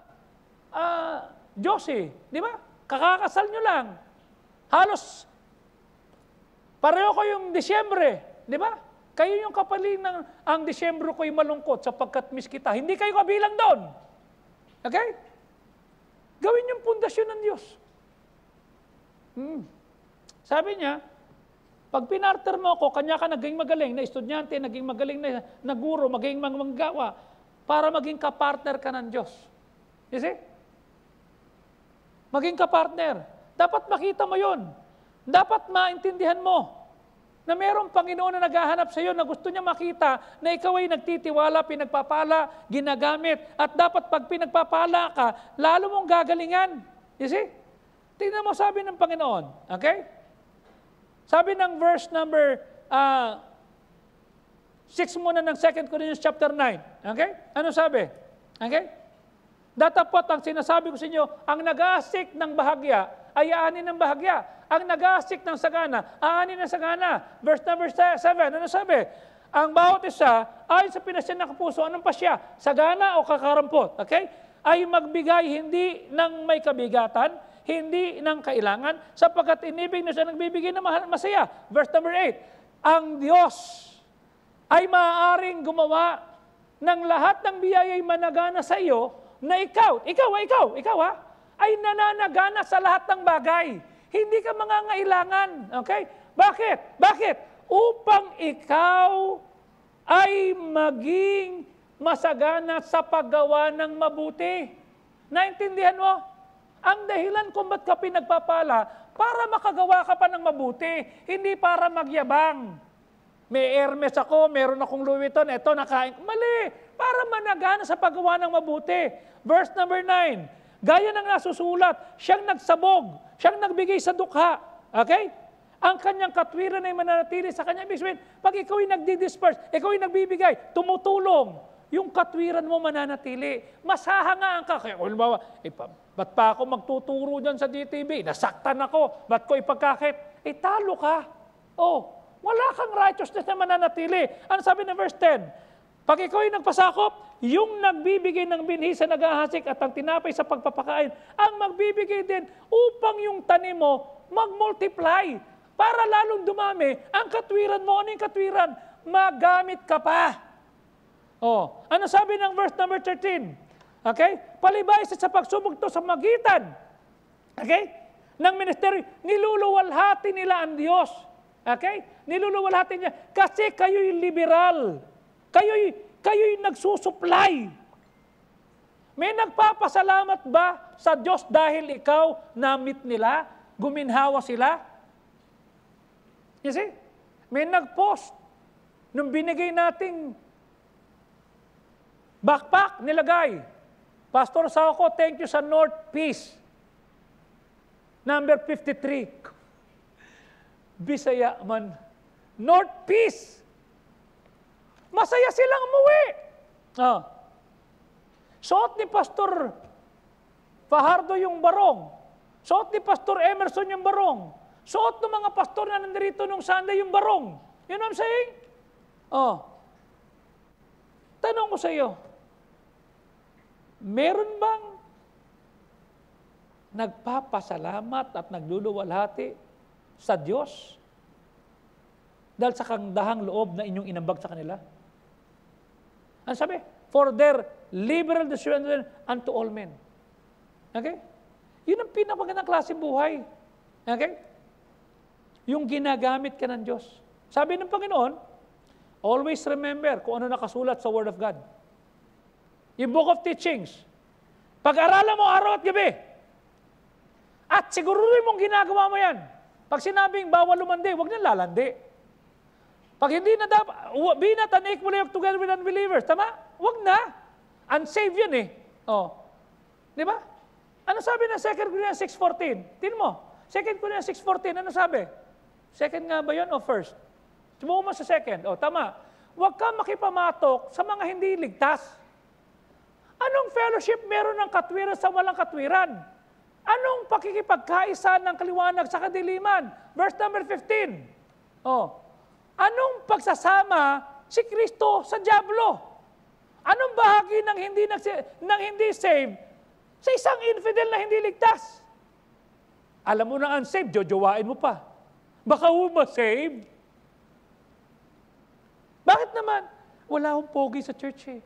Josie, di ba? Kakakasal nyo lang. Halos pareho kayong Disyembre, di ba? Kayo yung kapaling ng ang Disyembre ko'y malungkot sapagkat miss kita. Hindi kayo kabilang doon. Okay? Gawin yung pundasyon ng Diyos. Sabi niya, pag pinarter mo ako, kanya ka naging magaling na estudyante, naging magaling na guro, maging manggawa, para maging kapartner ka ng Diyos. You see? Maging kapartner. Dapat makita mo yun. Dapat maintindihan mo na mayroong Panginoon na naghahanap sa iyo na gusto niya makita na ikaw ay nagtitiwala, pinagpapala, ginagamit. At dapat pag pinagpapala ka, lalo mong gagalingan. You see? Tingnan mo sabi ng Panginoon. Okay? Sabi ng verse number 6 muna ng 2 Corinthians chapter 9. Okay? Ano sabi? Okay? Datapot ang sinasabi ko sa inyo, ang nag-aasik ng bahagya ay aanin ng bahagya. Ang nag-aasik ng sagana, aanin ng sagana. Verse number 7, ano sabi? Ang bawat isa, ayon sa pinasya ng kapuso, anong pasya? Sagana o kakarampot? Okay? Ay magbigay hindi ng may kabigatan, hindi ng kailangan, sapagkat inibig na siya nagbibigay ng masaya. Verse number 8, ang Diyos ay maaaring gumawa ng lahat ng biyaya'y managana sa iyo, na ikaw ay nananagana sa lahat ng bagay. Hindi ka mangangailangan. Okay? Bakit? Upang ikaw ay maging masagana sa paggawa ng mabuti. Naintindihan mo? Ang dahilan kung ba't ka pinagpapala, para makagawa ka pa ng mabuti, hindi para magyabang. May Hermes ako, meron akong Louis Vuitton, eto nakain. Mali! Para managana sa paggawa ng mabuti. Verse number 9, gaya ng nasusulat, siyang nagsabog, siyang nagbigay sa dukha. Okay? Ang kanyang katwiran ay mananatili sa kanya. Ibig sabihin, pag ikaw ay nagdi-disperse, ikaw ay nagbibigay, tumutulong, yung katwiran mo mananatili. Masahangaan ka. Kaya, ba't pa ako magtuturo dyan sa DTV? Nasaktan ako. Ba't ko ipagkakit? Talo ka. Wala kang righteousness na mananatili. Ano sabi ng verse 10? Pag ikaw ay nagpasakop, yung nagbibigay ng binhi sa nag-ahasik at ang tinapay sa pagpapakain, ang magbibigay din upang yung tanim mo mag-multiply. Para lalong dumami, ang katwiran mo, ano yung katwiran? Magamit ka pa. Ano sabi ng verse number 13? Okay? Palibay sa pagsubok to sa magitan. Okay? Ng ministeryo, niluluwalhati nila ang Diyos. Okay? Niluluwalhati niya. Kasi kayo'y liberal. Kayo'y nagsusupply. May nagpapasalamat ba sa Diyos dahil ikaw na-meet nila? Guminhawa sila? You see? May nag-post nung binigay nating backpack, nilagay. Pastor Sauko, thank you sa North Peace. Number 53. Bisaya man. North Peace. Masaya silang umuwi. Suot ni Pastor Fajardo yung barong. Suot ni Pastor Emerson yung barong. Suot ng mga pastor na nandito nung Sunday yung barong. You know what I'm saying? Tanong ko sa iyo, meron bang nagpapasalamat at nagluluwalhati sa Diyos dahil sa kandahang loob na inyong inambag sa kanila? Ano sabi? For their liberal discernment unto all men. Okay? Yun ang pinapagandang klase buhay. Okay? Yung ginagamit ka ng Diyos. Sabi ng Panginoon, always remember kung ano nakasulat sa Word of God. Yung Book of Teachings. Pag-aralan mo araw at gabi. At siguruhin mong ginagawa mo yan. Pag sinabing bawal lumandi, huwag nang lalandi. Pag hindi na dapat, be not unequally yoked together with unbelievers. Tama? Huwag na. Unsaved yan eh. Di ba? Ano sabi ng 2 Corinthians 6:14? Tingnan mo. 2 Corinthians 6:14, ano sabi? Second nga ba yun o first? Sumuko mo sa second. Tama. Huwag ka makipamatok sa mga hindi ligtas. Anong fellowship meron ng katwiran sa walang katwiran? Anong pakikipagkaisa ng kaliwanag sa kadiliman? Verse number 15. Anong pagsasama si Kristo sa diablo? Anong bahagi ng hindi saved sa isang infidel na hindi ligtas? Alam mo na unsaved, jojowain mo pa. Baka ma-save. Bakit naman? Wala akong pogi sa church eh.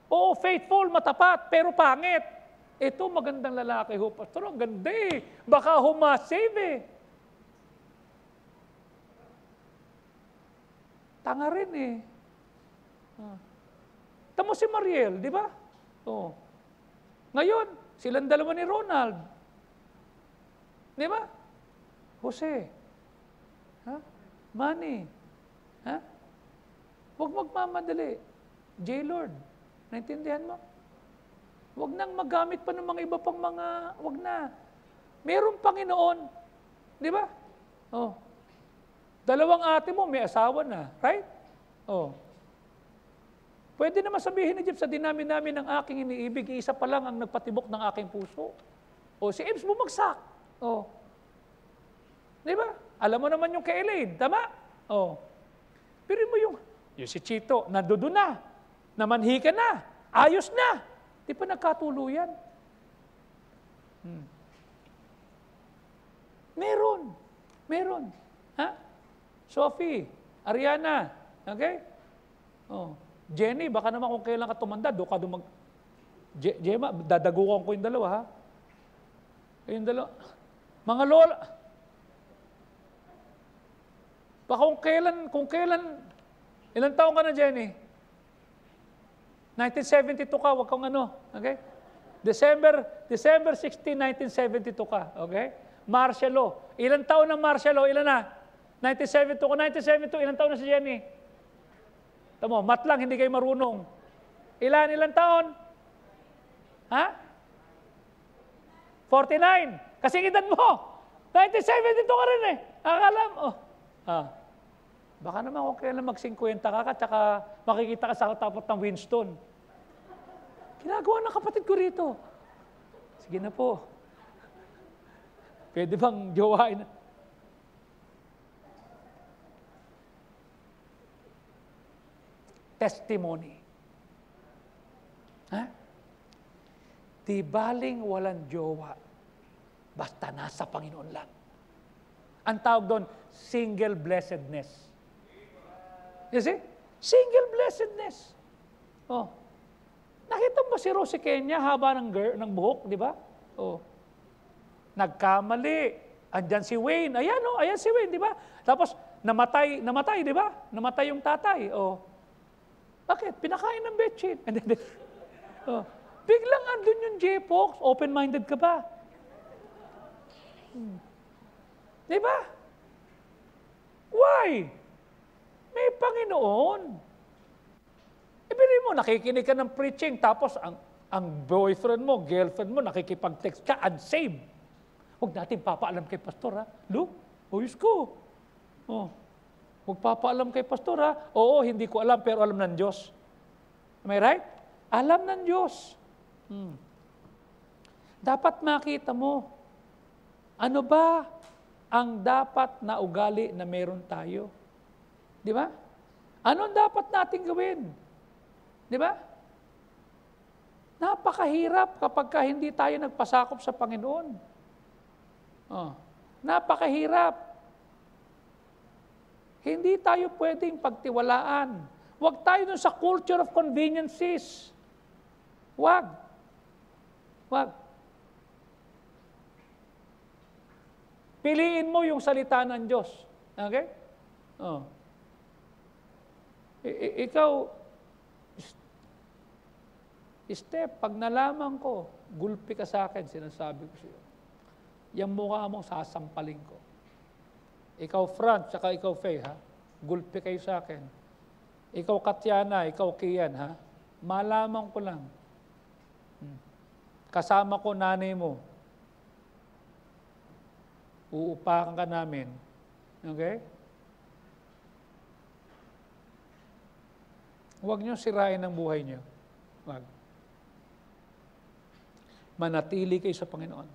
Oo, faithful, matapat, pero pangit. Ito, magandang lalaki ho, pastor, ang ganda eh. Baka ma-save eh. Tanga rin eh. Tamo si Mariel, di ba? Ngayon, silang dalawa ni Ronald. Di ba? Jose. Manny. Huwag magmamadali. J-Lord. Naintindihan mo? Huwag nang magamit pa ng mga iba pang mga, huwag na. Mayroong Panginoon. Di ba? Dalawang ate mo, may asawa na. Right? Pwede naman sabihin ni Jeff, sa dinami-dami ng aking iniibig, isa pa lang ang nagpatibok ng aking puso. O si Ebs bumagsak. O. Di ba? Alam mo naman yung kay Elaine, tama? O. Pero mo yung si Chito, nandoon na. Namanhi ka na. Ayos na. Di pa nagkatuluyan. Meron. Ha? Sophie, Ariana, okay? Oh. Jenny, baka naman kung kailan ka tumanda, doon ka dumag... Gemma, dadagukan ko yung dalawa, ha? Yung dalawa. Mga lola. Baka kung kailan, ilang taon ka na, Jenny? 1972 ka, wag kang ano, okay? December 16, 1972 ka, okay? Marcelo, ilang taon na Marcelo? Ilan na? 1972 ka, 1972, ilang taon na si Jenny? Tamo, mat lang, hindi kayo marunong. Ilang taon? Ha? 49. Kasi edad mo. 1972 ka rin eh. Akala mo. Baka naman kung kailan mag-50 ka, tsaka makikita ka sa tapot ng Winston. Ginagawa ng kapatid ko rito. Sige na po. Pwede bang jowain? Testimony. Ha? Di baling walang jowa, basta nasa Panginoon lang. Ang tawag doon, single blessedness. You see? Single blessedness. Oh. Nakita mo si Rosie Kenya haba ng buhok, di ba? Oh. Nagkamali. Andyan si Wayne. Ayan, oh, ayan si Wayne, di ba? Tapos, namatay, di ba? Namatay yung tatay. Oh. Bakit? Pinakain ng betchin. Oh. Biglang andun yung J-Fox, open-minded ka ba? Di ba? Why? May Panginoon. Ibigay mo, nakikinig ka ng preaching, tapos ang boyfriend mo, girlfriend mo, nakikipag-text ka, unsaved. Huwag natin papaalam kay pastor, ha? Look, ayos ko. Oh. Huwag papaalam kay pastor, ha? Oo, hindi ko alam, pero alam ng Diyos. Am I right? Alam ng Diyos. Dapat makita mo, ano ba ang dapat na ugali na meron tayo? Di ba? Ano ang dapat natin gawin? Di ba? Napakahirap kapag hindi tayo nagpasakop sa Panginoon. Oh, napakahirap. Hindi tayo pwedeng pagtiwalaan. Huwag tayo dun sa culture of conveniences. Huwag. Piliin mo yung salita ng Diyos. Okay? Oh. Ikaw, Steph, pag nalaman ko, gulpi ka sa akin, sinasabi ko siya. Yung mukha mo, sasampalin ko. Ikaw, Franz, saka ikaw, Faye, ha? Gulpi kayo sa akin. Ikaw, Katyana, ikaw, Kian, ha? Malaman ko lang. Kasama ko nanay mo. Uupakan ka namin. Okay? Huwag niyo sirain ang buhay niyo. Huwag. Manatili kayo sa Panginoon.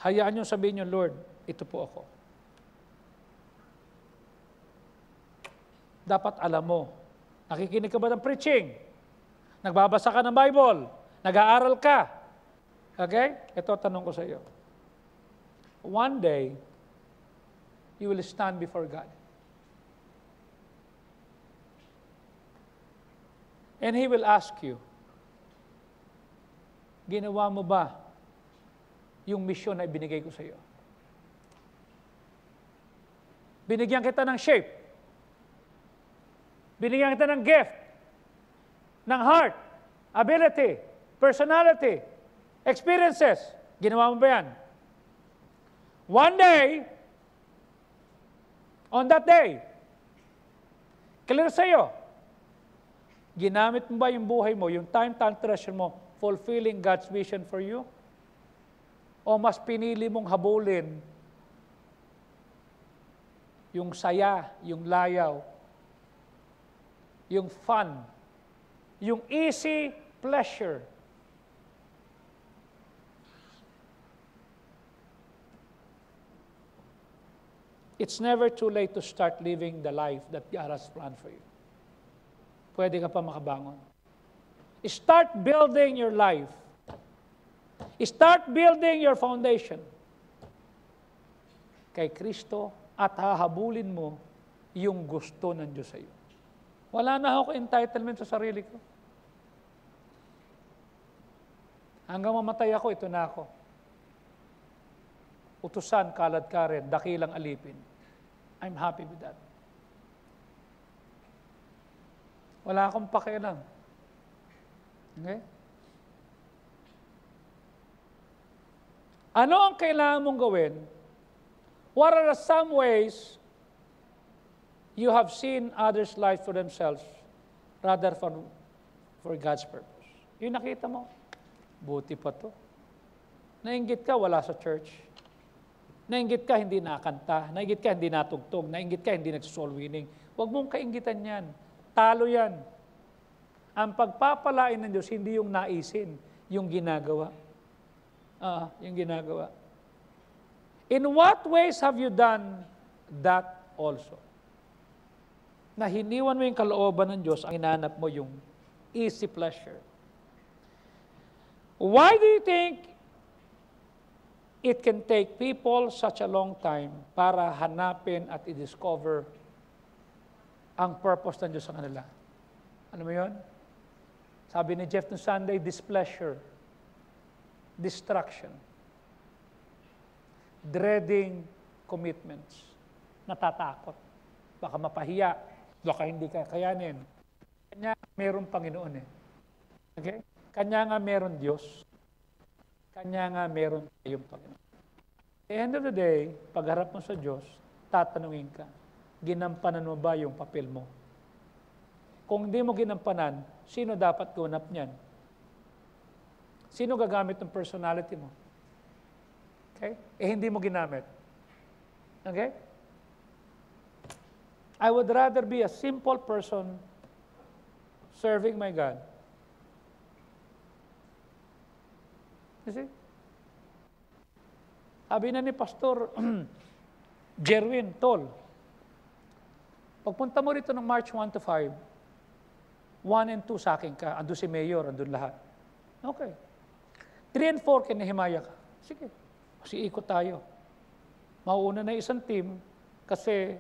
Hayaan niyo sabihin niyo, Lord, ito po ako. Dapat alam mo, nakikinig ka ba ng preaching? Nagbabasa ka ng Bible? Nag-aaral ka? Okay? Ito tanong ko sa iyo. One day, you will stand before God. And He will ask you, ginawa mo ba yung mission na ibinigay ko sa iyo? Binigyan kita ng shape. Binigyan kita ng gift, ng heart, ability, personality, experiences. Ginawa mo ba yan? One day, on that day, clear sa'yo, ginamit mo ba yung buhay mo, yung time, talent, treasure mo, fulfilling God's vision for you? O mas pinili mong habulin yung saya, yung layaw, yung fun, Yung easy pleasure. It's never too late to start living the life that God has planned for you. Pwede ka pa makabangon. Start building your life. Start building your foundation kay Kristo at hahabulin mo yung gusto ng Diyos sa iyo. Wala na ako entitlement sa sarili ko. Hanggang mamatay ako, ito na ako. Utusan, kalad ka rin, dakilang alipin. I'm happy with that. Wala akong pakialam. Okay? Ano ang kailangan mong gawin? What are some ways you have seen others' life for themselves rather for God's purpose? Yung nakita mo, buti pa to. Nainggit ka, wala sa church. Nainggit ka, hindi nakanta. Nainggit ka, hindi natugtog. Nainggit ka, hindi nagsoul winning. Huwag mong kainggitan yan. Talo yan. Ang pagpapalain ng Diyos, hindi yung naisin, yung ginagawa. Yung ginagawa. In what ways have you done that also? Na hiniwan mo yung kalooban ng Diyos, ang hinanap mo yung easy pleasure. Why do you think it can take people such a long time para hanapin at i-discover ang purpose ng Diyos sa kanila? Ano mo yun? Sabi ni Jeff no Sunday, displeasure, distraction, dreading commitments, natatakot, baka mapahiya, baka hindi kakayanin. Kanya meron Panginoon eh. Okay? Kanya nga meron Diyos. Kanya nga meron tayong Panginoon. At the end of the day, pagharap mo sa Diyos, tatanungin ka, ginampanan mo ba yung papel mo? Kung hindi mo ginampanan, sino dapat gunap niyan? Sino gagamit ng personality mo? Okay? Hindi mo ginamit. Okay? I would rather be a simple person serving my God. You see? Sabi na ni Pastor Jerwin Tol, pagpunta mo rito ng March 1 to 5, 1 and 2 sa akin ka, andun si Mayor, andun lahat. Okay. 3 and 4, kinahimaya ka. Sige, kasi ikot tayo. Mauuna na isang team kasi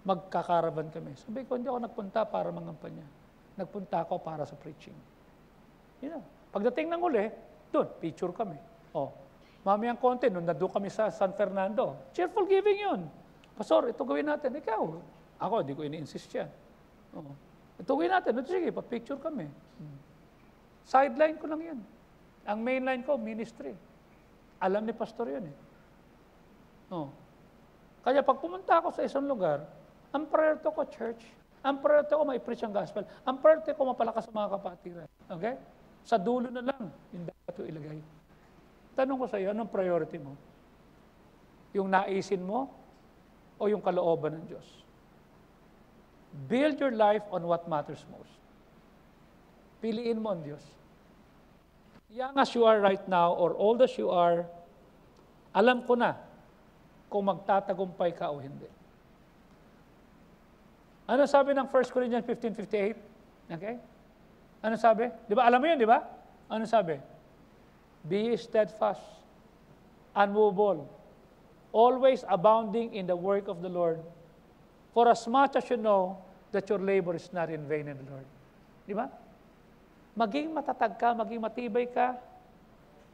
magkakaraban kami. Sabi ko, hindi ako nagpunta para mangampanya. Nagpunta ako para sa preaching. You know, pagdating ng uli, doon, picture kami. Oh, mamayang konti, nung nandun kami sa San Fernando, cheerful giving yun. Pastor, ito gawin natin. Ikaw, ako, hindi ko ini-insist yan. Oh. Ito gawin natin. Ito, sige, pa-picture kami. Sideline ko lang yan. Ang mainline ko, ministry. Alam ni pastor yun eh. Oh. Kaya pag pumunta ako sa isang lugar, ang priority ko, church. Ang priority ko, mai-preach ang gospel. Ang priority ko, mapalakas ang mga kapatiran. Okay? Sa dulo na lang, yung dapat ko ilagay. Tanong ko sa iyo, anong priority mo? Yung naisin mo o yung kalooban ng Diyos? Build your life on what matters most. Piliin mo ang Diyos. Young as you are right now or old as you are, alam ko na kung magtatagumpay ka o hindi. Ano sabi ng 1 Corinthians 15:58? Okay? Ano sabi? Di ba? Alam mo yun, di ba? Ano sabi? Be steadfast, unmovable, always abounding in the work of the Lord, for as much as you know that your labor is not in vain in the Lord. Di ba? Maging matatag ka, maging matibay ka,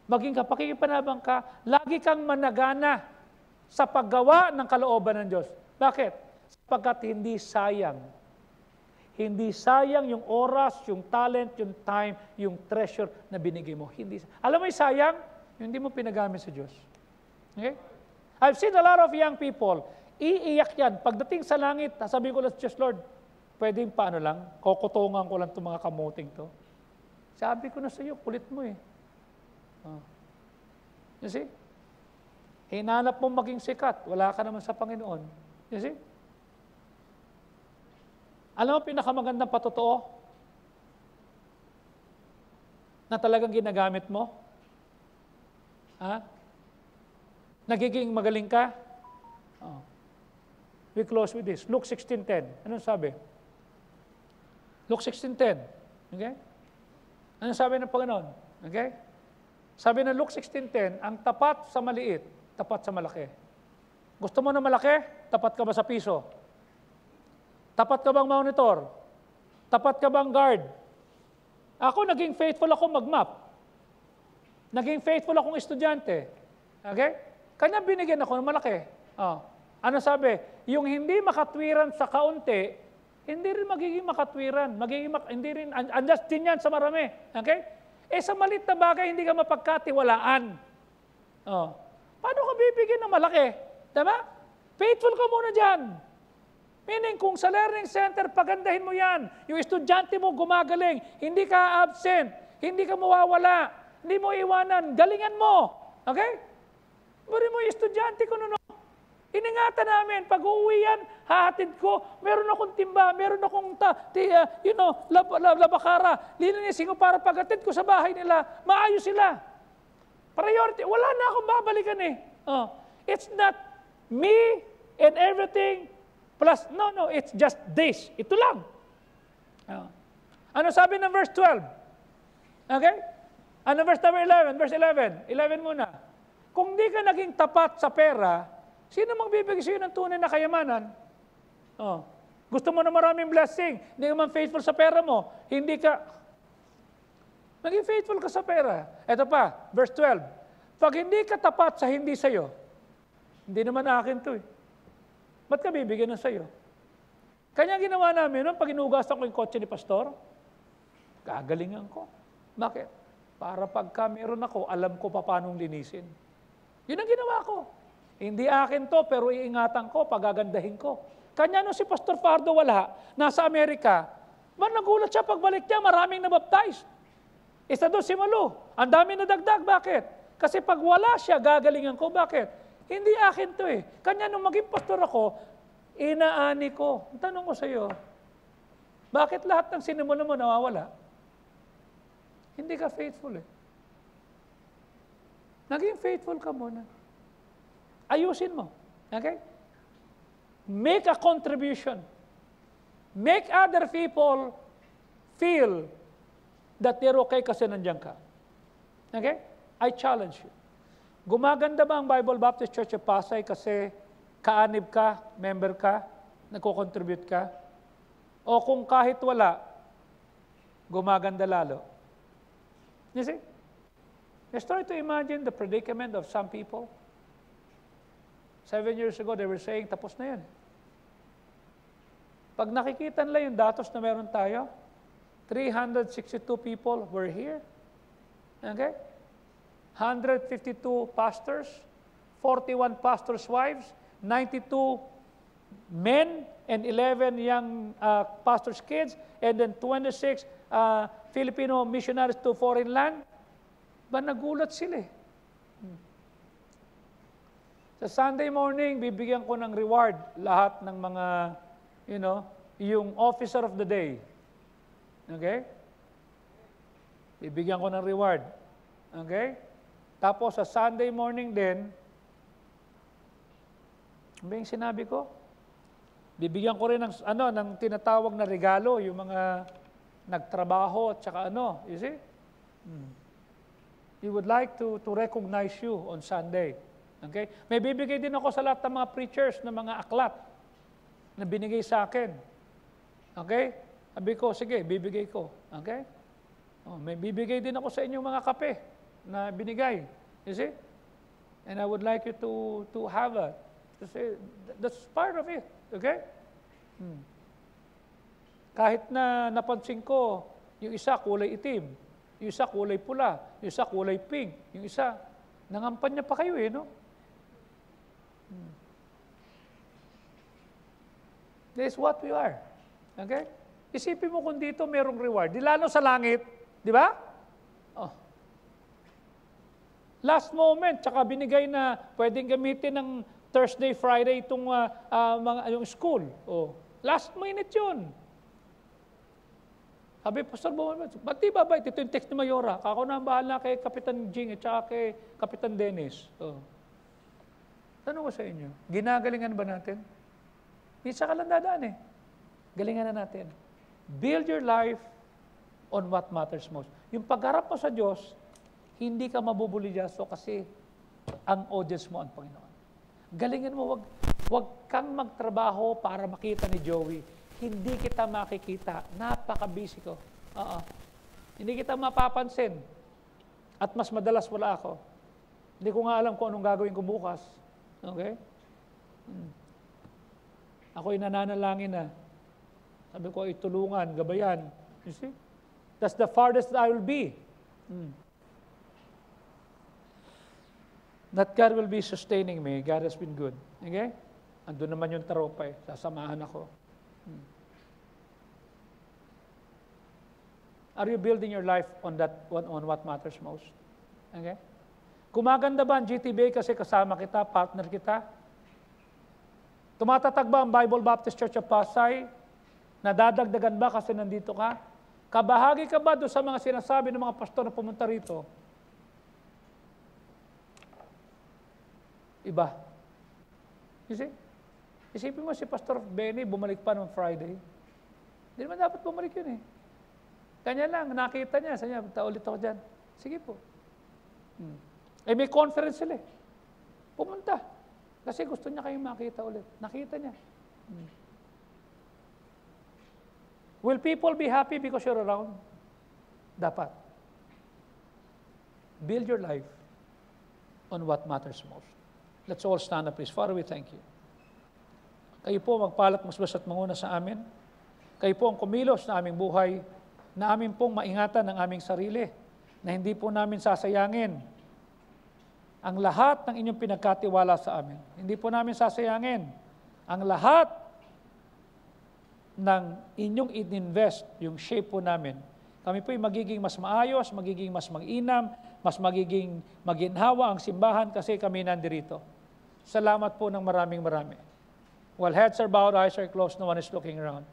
maging kapakikipanabang ka, lagi kang managana sa paggawa ng kalooban ng Diyos. Bakit? Sapagkat hindi sayang. Hindi sayang yung oras, yung talent, yung time, yung treasure na binigay mo. Hindi. Alam mo yung sayang? Yung hindi mo pinagamit sa Diyos. Okay? I've seen a lot of young people, iiyak yan. Pagdating sa langit, sabi ko lang sa Diyos, Lord, pwedeng paano lang, kukutungan ko lang itong mga kamuting to. Sabi ko na sa iyo, kulit mo eh. You see? Hinanap mo maging sikat, wala ka naman sa Panginoon. You see? Alam mo, pinakamagandang patotoo? na talagang ginagamit mo? Ha? Nagiging magaling ka? Oh. We close with this. Luke 16:10. Anong sabi? Luke 16:10. Okay? Anong sabi ng Panginoon? Okay? Sabi ng Luke 16:10, ang tapat sa maliit, tapat sa malaki. Gusto mo na malaki? Tapat ka ba sa piso? Tapat ka bang monitor? Tapat ka bang guard? Ako, naging faithful ako mag-map. Naging faithful akong estudyante. Okay? Kanya binigyan ako ng malaki. Oh. Ano sabi? Yung hindi makatwiran sa kaunti, hindi rin magiging makatwiran. Hindi rin, unjust din yan sa marami. Okay? Sa maliit na bagay, hindi ka mapagkatiwalaan. Oh. Paano ka bibigyan ng malaki? Diba? Faithful ka muna dyan. Meaning, kung sa learning center, pagandahin mo yan. Yung estudyante mo gumagaling, hindi ka absent, hindi ka mawawala, hindi mo iwanan, galingan mo. Okay? Bari mo yung estudyante ko noon. Iningatan namin, pag uuwi yan, hahatid ko, meron akong timba, meron akong labakara, lilinisin ko para paghatid ko sa bahay nila, maayos sila. Priority, wala na akong babalikan eh. Oh. It's not me and everything, plus, no, it's just this. Ito lang. Oh. Ano sabi ng verse 12? Okay? Ano verse number 11? Verse 11. 11 muna. Kung di ka naging tapat sa pera, sino magbibigay sa'yo ng tunay na kayamanan? Oh. Gusto mo na maraming blessing, hindi ka man faithful sa pera mo, hindi ka, maging faithful ka sa pera. Ito pa, verse 12. Pag hindi ka tapat sa hindi sa'yo, hindi naman akin to eh. Ba't ka bibigyan ng sa'yo? Kanya ginawa namin, no? Pag inugasan ko yung kotse ni Pastor, gagalingan ko. Bakit? Para pagka meron ako, alam ko pa paano linisin. Yun ang ginawa ko. Hindi akin to, pero iingatan ko, pagagandahin ko. Kanya nung si Pastor Fardo wala, nasa Amerika, nagulat siya pagbalik niya, maraming nabaptize. Isa doon si Malu, ang dami nadagdag. Bakit? Kasi pag wala siya, gagalingan ko. Bakit? Hindi akin to eh. Kanya nung maging pastor ako, inaani ko. Ang tanong ko sa iyo, bakit lahat ng sinimula mo nawawala? Hindi ka faithful eh. Naging faithful ka muna. Ayusin mo. Okay? Make a contribution. Make other people feel that they're okay kasi nandiyan ka. Okay? I challenge you. Gumaganda ba ang Bible Baptist Church of Pasay kasi kaanib ka, member ka, nagko-contribute ka? O kung kahit wala, gumaganda lalo? You see? Just try to imagine the predicament of some people. 7 years ago, they were saying, tapos na yan. Pag nakikita nila yung datos na meron tayo, 362 people were here. Okay? 152 pastors, 41 pastors' wives, 92 men, and 11 young pastors' kids, and then 26 Filipino missionaries to foreign land. Ba nagulat sila eh. Sa Sunday morning, bibigyan ko ng reward lahat ng mga, yung officer of the day. Okay? Bibigyan ko ng reward. Okay? Tapos sa Sunday morning din, ano yung sinabi ko? Bibigyan ko rin ng tinatawag na regalo, yung mga nagtrabaho at saka you see? We would like to recognize you on Sunday. Okay? May bibigay din ako sa lahat ng mga preachers na mga aklat na binigay sa akin. Okay? Sabi ko, sige, bibigay ko. Okay? May bibigay din ako sa inyong mga kape na binigay. You see? And I would like you to have that. That's part of it. Okay? Kahit na napansin ko, yung isa kulay itim, yung isa kulay pula, yung isa kulay pink, yung isa, nangampanya pa kayo eh, no? This is what we are. Okay? Isipin mo kung dito merong reward. Di lalo sa langit, di ba? Oh. Last moment, tsaka binigay na pwedeng gamitin ng Thursday, Friday itong yung school. Oh. Last minute yun. Sabi, Pastor Bowman, ba't di babait? Ito yung text ni Mayora. Ako na ang bahala kay Kapitan Jing at saka kay Kapitan Dennis. Oh. Tanong ko sa inyo, ginagalingan ba natin? Minsan ka lang dadaan eh. Galingan na natin. Build your life on what matters most. Yung pagharap mo sa Diyos, hindi ka mabubulidyaso kasi ang audience mo ang Panginoon. Galingan mo, wag kang magtrabaho para makita ni Joey. Hindi kita makikita. Napaka-busy ko. Hindi kita mapapansin. At mas madalas wala ako. Hindi ko nga alam kung anong gagawin ko bukas. Okay? Ako'y nananalangin na. Sabi ko, itulungan, gabayan. You see? That's the farthest I will be. That God will be sustaining me. God has been good. Okay? Andun naman yung taropa eh. Sasamahan ako. Are you building your life on what matters most? Okay? Kumaganda ba ang GTBA kasi kasama kita, partner kita? Tumatatag ba ang Bible Baptist Church of Pasay? Nadadagdagan ba kasi nandito ka? Kabahagi ka ba doon sa mga sinasabi ng mga pastor na pumunta rito? Iba. You see? Isipin mo si Pastor Benny, bumalik pa noong Friday. Hindi naman dapat bumalik yun eh. Kanya lang, nakita niya. Sabi niya, ulit ako dyan. Sige po. Eh may conference sila eh. Pumunta. Kasi gusto niya kayong makita ulit. Nakita niya. Will people be happy because you're around? Dapat. Build your life on what matters most. Let's all stand up, please. Father, we thank you. Kayo po magpalat, masbas at manguna sa amin. Kayo po ang kumilos na aming buhay, na amin pong maingatan ng aming sarili, na hindi po namin sasayangin ang lahat ng inyong pinagkatiwala sa amin. Hindi po namin sasayangin ang lahat ng inyong in-invest, yung shape po namin. Kami po'y magiging mas maayos, magiging mas mag-inam, mas magiging maginhawa ang simbahan kasi kami nandirito. Salamat po ng maraming marami. While heads are bowed, eyes are closed, no one is looking around.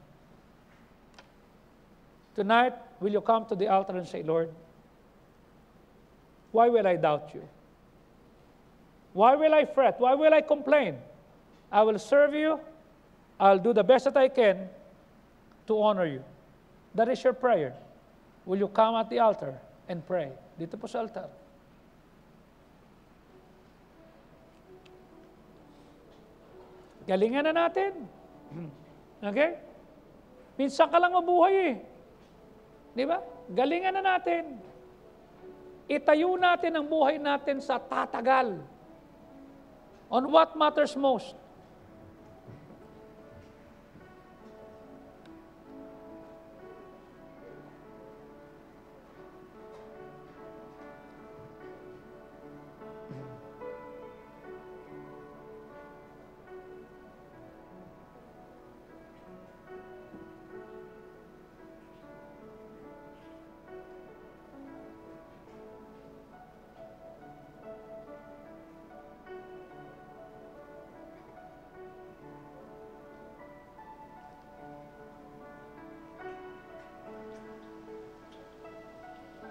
Tonight, will you come to the altar and say, Lord, why will I doubt you? Why will I fret? Why will I complain? I will serve you. I'll do the best that I can to honor you. That is your prayer. Will you come at the altar and pray? Dito po sa altar. Galingan na natin. Okay? Minsan ka lang mabuhay eh. Di ba? Galingan na natin. Itayo natin ang buhay natin sa tatagal. On what matters most.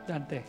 Dante.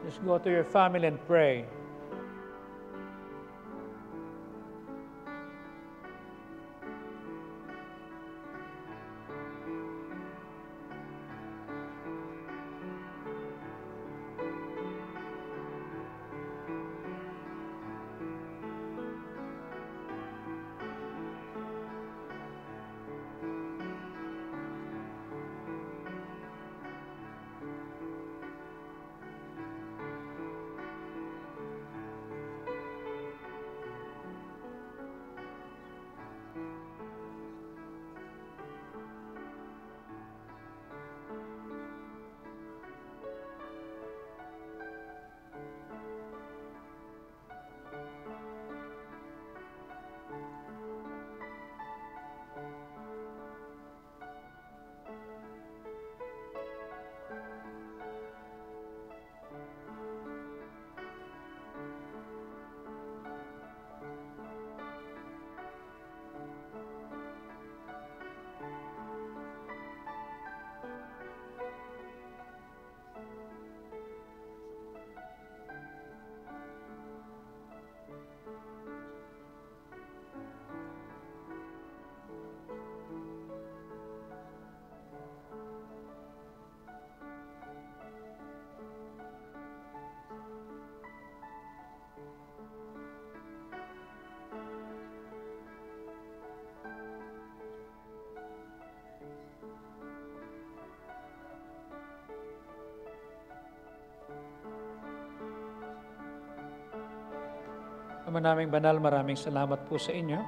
Just go to your family and pray. Ama naming banal, maraming salamat po sa inyo.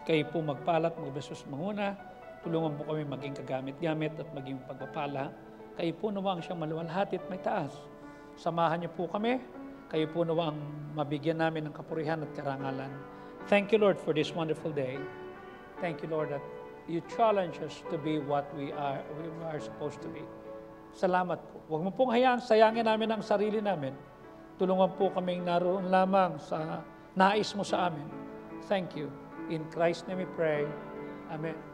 Kayo po magpalat, magbesos manguna. Tulungan po kami maging kagamit-gamit at maging pagpapala. Kayo po nawang siyang maluwalhati at may taas. Samahan niyo po kami. Kayo po nawang mabigyan namin ng kapurihan at karangalan. Thank you, Lord, for this wonderful day. Thank you, Lord, that you challenge us to be what we are supposed to be. Salamat po. Huwag mo pong hayaan, sayangin namin ang sarili namin. Tulungan po kaming naroon lamang sa nais mo sa amin. Thank you. In Christ's name we pray. Amen.